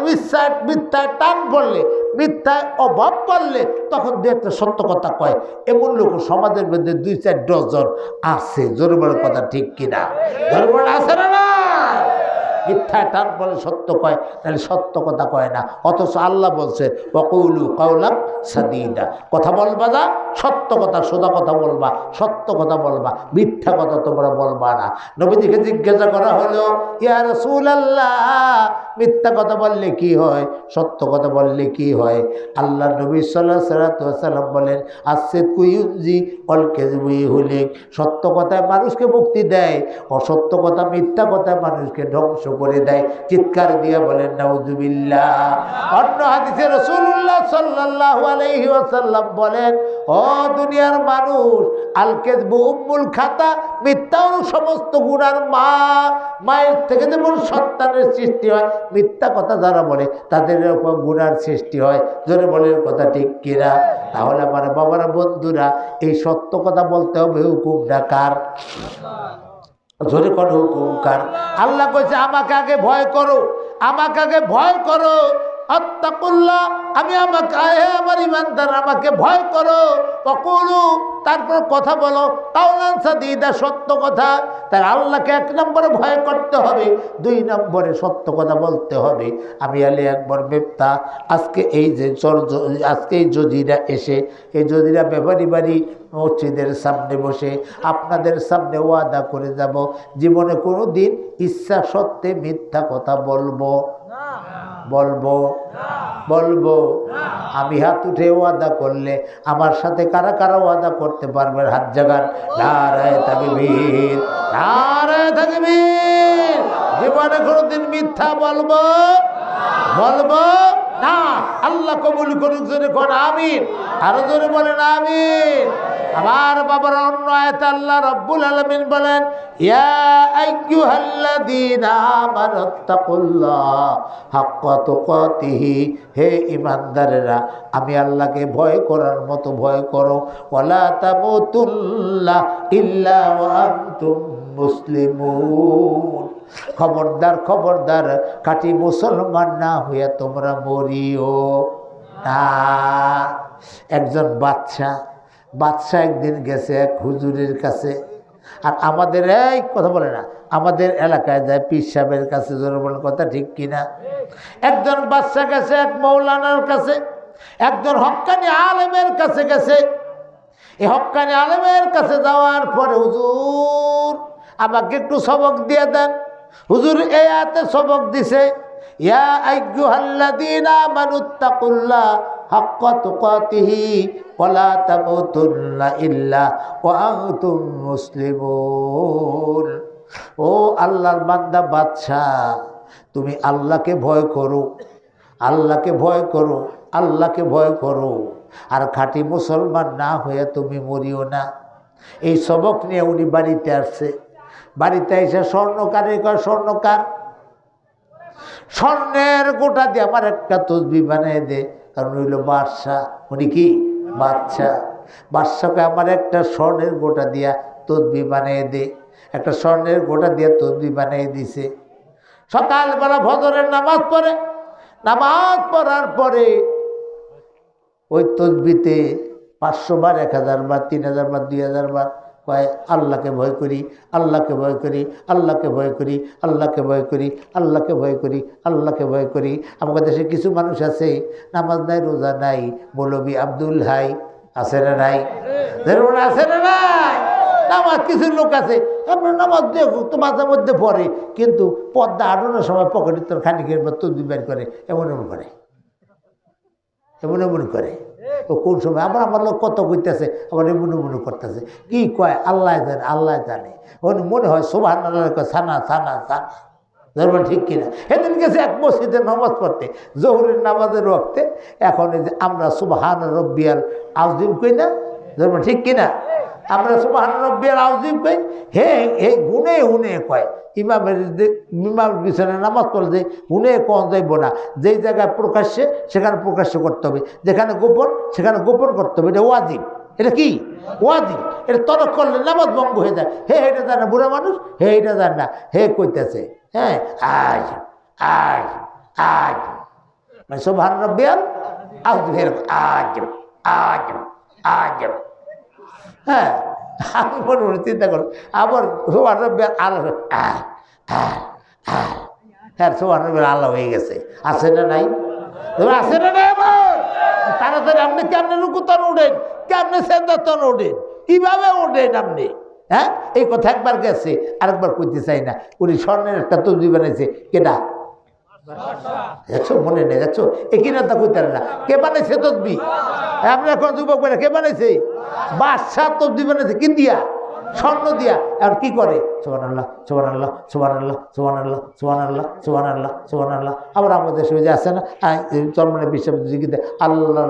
মিথ্যায় টান পড়লে, মিথ্যায় অভাব পড়লে তখন দু একটা সত্য কথা কয়। এমন লোক সমাজের মধ্যে 2-4 ডজন আছে। জোরে বড় কথা ঠিক কিনা? জোরে বড় আছে না? মিথ্যায় টান বলে সত্য কয়, তাহলে সত্য কথা কয় না। অথচ আল্লাহ বলছে ওয়াকুলু কাওলান সাদীদা, কথা বলবা না, সত্য কথা, সোজা কথা বলবা, সত্য কথা বলবা, মিথ্যা কথা তোমরা বলবা না। নবীজিকে জিজ্ঞাসা করা হলো, ইয়া রাসূলুল্লাহ, মিথ্যা কথা বললে কি হয়, সত্য কথা বললে কি হয়? আল্লাহ নবী সাল্লাল্লাহু আলাইহি ওয়াসাল্লাম বলেন, আসিদকু ইউজি ওয়াল কাযিবু ইহলিক, সত্য কথায় মানুষকে মুক্তি দেয়, অসত্য কথা, মিথ্যা কথায় মানুষকে ধ্বংস করে দেয়। চিৎকার দিয়ে বলেন নাউযুবিল্লাহ। অন্য হাদিসে রাসূলুল্লাহ সাল্লাল্লাহু আলাইহি ওয়াসাল্লাম বলেন, ও দুনিয়ার মানুষ, আল কাযিবু উম্মুল খাতা, মিথ্যা হলো সমস্ত গুনার মা। মায়ের থেকে যেমন সন্তানের সৃষ্টি হয়, মিথ্যা কথা যারা বলে তাদের উপর গুনার সৃষ্টি হয়। জোরে বলেন কথা ঠিক কিনা? তাহলে আমার বাবারা, বন্ধুরা, এই সত্য কথা বলতে হবে। হুকুমটা কার? জোরে কোন হুকুম কার? আল্লাহ কইছে আমাকে আগে ভয় করো, আমাকে আগে ভয় করো। আত্তাকুল্লাহ, আমি আমাকে, হে আমার ঈমানদার, আমাকে ভয় করো। ওয়াকুলু, তারপর কথা বলো, কাওলান সাদীদা, সত্য কথা। তাই আল্লাহকে 1 নম্বরে ভয় করতে হবে, 2 নম্বরে সত্য কথা বলতে হবে। আমি আলী আকবর মেপ্তা আজকে এই যে আজকে এই জজিরা এসে, এই জজিরা ব্যাপারী বাড়ি মসজিদের সামনে বসে আপনাদের সামনে ওয়াদা করে যাব, জীবনে কোনো দিন ইচ্ছা সত্ত্বে মিথ্যা কথা বলবো বলবো। আমি হাত উঠে ওয়াদা করলে আমার সাথে কারা কারা ওয়াদা করতে পারবেন? হাত জাগান। নারায়ে তাকবীর, নারায়ে তাকবীর। জীবনে কোনোদিন মিথ্যা বলবো না। আল্লাহ কবুল করুক। জোরে কোন আমিন। আরো জোরে বলেন আমিন। আমার বাবার অন্য আয়াতে আল্লাহ রাব্বুল আলামিন বলেন, ইয়া আইয়ুহাল্লাযীনা আমানুত্তাকুল্লাহ হাক্কা তুকাতিহি, হে ঈমানদারেরা, আমি আল্লাহকে ভয় করার মতো ভয় করো। ওয়ালা তামুতুল্লা ইল্লা ওয়া আনতুম মুসলিমুন, খবরদার খবরদার, খাঁটি মুসলমান না হইয়া তোমরা মরিও না। একজন বাদশা একদিন গেছে এক হুজুরের কাছে। আর আমাদের এই কথা বলে না, আমাদের এলাকায় যায় পীর সাহেবের কাছে। জোরে বলেন কথা ঠিক কিনা? একজন বাদশা গেছে এক মৌলানার কাছে, একজন হক্কানি আলেমের কাছে গেছে। এই হক্কানি আলেমের কাছে যাওয়ার পরে, হুজুর আমাকে একটু সবক দিয়ে দেন। হুজুর এই আয়াতে সবক দিছে, ইয়া আইয়ুহাল্লাযীনা আমানুত্তাকুল্লাহ হাক্কা তুকাতিহি ওয়ালা তামুতুন্না ইল্লা ওয়া আনতুম মুসলিমুন। ও আল্লাহর বান্দা বাদশা, তুমি আল্লাহকে ভয় করো, আল্লাহকে ভয় করো, আল্লাহকে ভয় করো, আর খাঁটি মুসলমান না হয়ে তুমি মরিও না। এই সবক নিয়ে উনি বাড়িতে আসছে। বাড়িতে এসে স্বর্ণকারে কয়, স্বর্ণকার, স্বর্ণের গোটা দিয়ে আমার একটা তসবিহ বানিয়ে দে। কারণ হইল বাদশা, উনি কি বাদশা। বাদশাকে আমার একটা স্বর্ণের গোটা দিয়া তসবিহ বানিয়ে দে। একটা স্বর্ণের গোটা দিয়া তসবিহ বানিয়ে দিছে। সকালবেলা ফজরের নামাজ পড়ে, নামাজ পড়ার পরে ওই তসবিতে 500 বার, 1000 বার, 3000 বার, 2000 বার কয়, আল্লাহকে ভয় করি, আল্লাহকে ভয় করি, আল্লাহকে ভয় করি, আল্লাহকে ভয় করি, আল্লাহকে ভয় করি, আল্লাহকে ভয় করি। আমাদের দেশে কিছু মানুষ আছে, নামাজ নাই, রোজা নাই, মৌলবী আব্দুল হাই আছে না নাই? আছে না নাই? নামাজ কিছু লোক আছে, আপনার নামাজ দেখো তো মাঝে মধ্যে পড়ে, কিন্তু পর্দা আটানোর সময় পকেটে তোর খানিকের তসবিহ বের করে, এমন এমন করে, এমন এমন করে। তো কোন সময় আবার আমার লোক কত কইতেছে, আবার মনে মনে করতেছে, কি কয় আল্লাহ জানে, আল্লাহ জানে। মনে হয় সুবহানাল্লাহ কয় সানা সানা সানা, ধরবেন ঠিক কিনা। সেদিন গেছে এক মসজিদে নামাজ পড়তে, জোহরের নামাজের ওয়াক্তে। এখন এই যে আমরা সুবহান রব্বিয়াল আযীম কই না, ধরবেন ঠিক কিনা, আমরা সুবহান রব্বিয়াল আযীম কই। হে হে গুনে হুনে কয়, ইমামের পিছনে নামাজ পড়লে হুনে কোন যাইব না। যেই জায়গায় প্রকাশ্যে সেখানে প্রকাশ্য করতে হবে, যেখানে গোপন সেখানে গোপন করতে হবে। এটা ওয়াজিব। এটা কি ওয়াজিব? এটা তরক করলে নামাজ ভঙ্গ হয়ে যায়। হে এটা জানে না, বুড়া মানুষ, হে এটা জানে না, হে কইতেছে হ্যাঁ আজ আজ আজ মানে সুবহান রাব্বিয়াল আযীম, আজ আজ আজ। হ্যাঁ, আমি মনে মনে চিন্তা করো, আবার সুবহান রাব্বিয়াল আল্লাহ, হ্যাঁ সুবহান রাব্বিয়াল আল্লাহ হয়ে গেছে। আছে না নাই? আছে না নাই? আবার তাড়াতাড়ি আপনি কেমনে রুকুতন ওঠেন, কেমনে সেজদাতন ওঠেন, কিভাবে ওঠেন আপনি? হ্যাঁ, এই কথা একবার গেছে, আরেকবার কইতে চাই না। উনি স্বর্ণের একটা তসবিহ বানাইছে, কেটা দেখছো মনে নেই, দেখছো এ কিনা তা কইতে না, কে বানাইছে তসবিহ? আপনি এখন যুবক বলে কে বানাইছে? বাদশাহ তসবিহ বানাইছে, কি দিয়া? স্বর্ণ দিয়া। আর কি করে? সুবহানাল্লাহ সুবহানাল্লাহ সুবহানাল্লাহ সুবহানাল্লাহ সুবহানাল্লাহ সুবহানাল্লাহ সুবহানাল্লাহ। আবার আমাদের দেশে যে আছে না চরমনে বিশ্ববিদ্যালয় আল্লাহ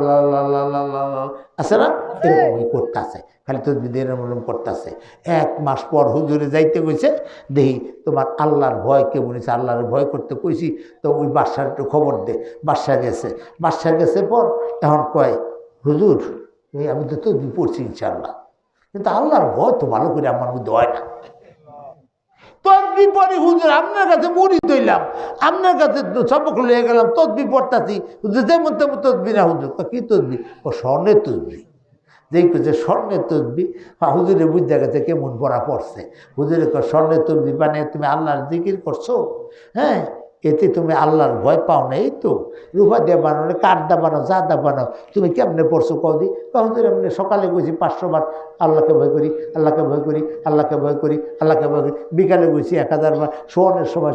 আছে না, এরকমই করতে আছে, খালি তসবিহ এরকম করতে আছে। 1 মাস পর হুজুরে যাইতে কইছে, দেখি তোমার আল্লাহর ভয় কেমন হয়েছে, আল্লাহর ভয় করতে কইছি। তো ওই বাদশার একটু খবর দে। বাদশা গেছে পর এখন কয়, হুজুর আমি তো তসবিহ পড়ছি ইনশাআল্লাহ, কিন্তু আল্লাহর ভয় তো ভালো করে আমার মধ্যে হয় না। তসবিহ পড়ি হুজুর, আপনার কাছে মুড়ি তৈলাম, আপনার কাছে সবক লিয়ে গেলাম, তসবিহ পড়তাছি হুজুর, যেমন তেমন তসবিহ না হুজুর। কি তসবিহ? ও স্বর্ণের তসবিহ। যেই যে স্বর্ণের তসবিহ, হুজুরে বুঝতে গেছে কেমন পড়া পড়ছে। হুজুরে স্বর্ণের তসবিহ মানে তুমি আল্লাহর জিকির করছো, হ্যাঁ এতে তুমি আল্লাহর ভয় পাও না। এই তো রূপা দিয়ে বানাও, কাঠ দা বানাও, যা দা বানাও, তুমি কেমনে পড়ছো কদি? হুজুর এমনি সকালে গেছি 500 বার আল্লাহকে ভয় করি, আল্লাহকে ভয় করি, আল্লাহকে ভয় করি, আল্লাহকে ভয় করি। বিকালে গেছি 1000 বার, শোয়ানোর সময়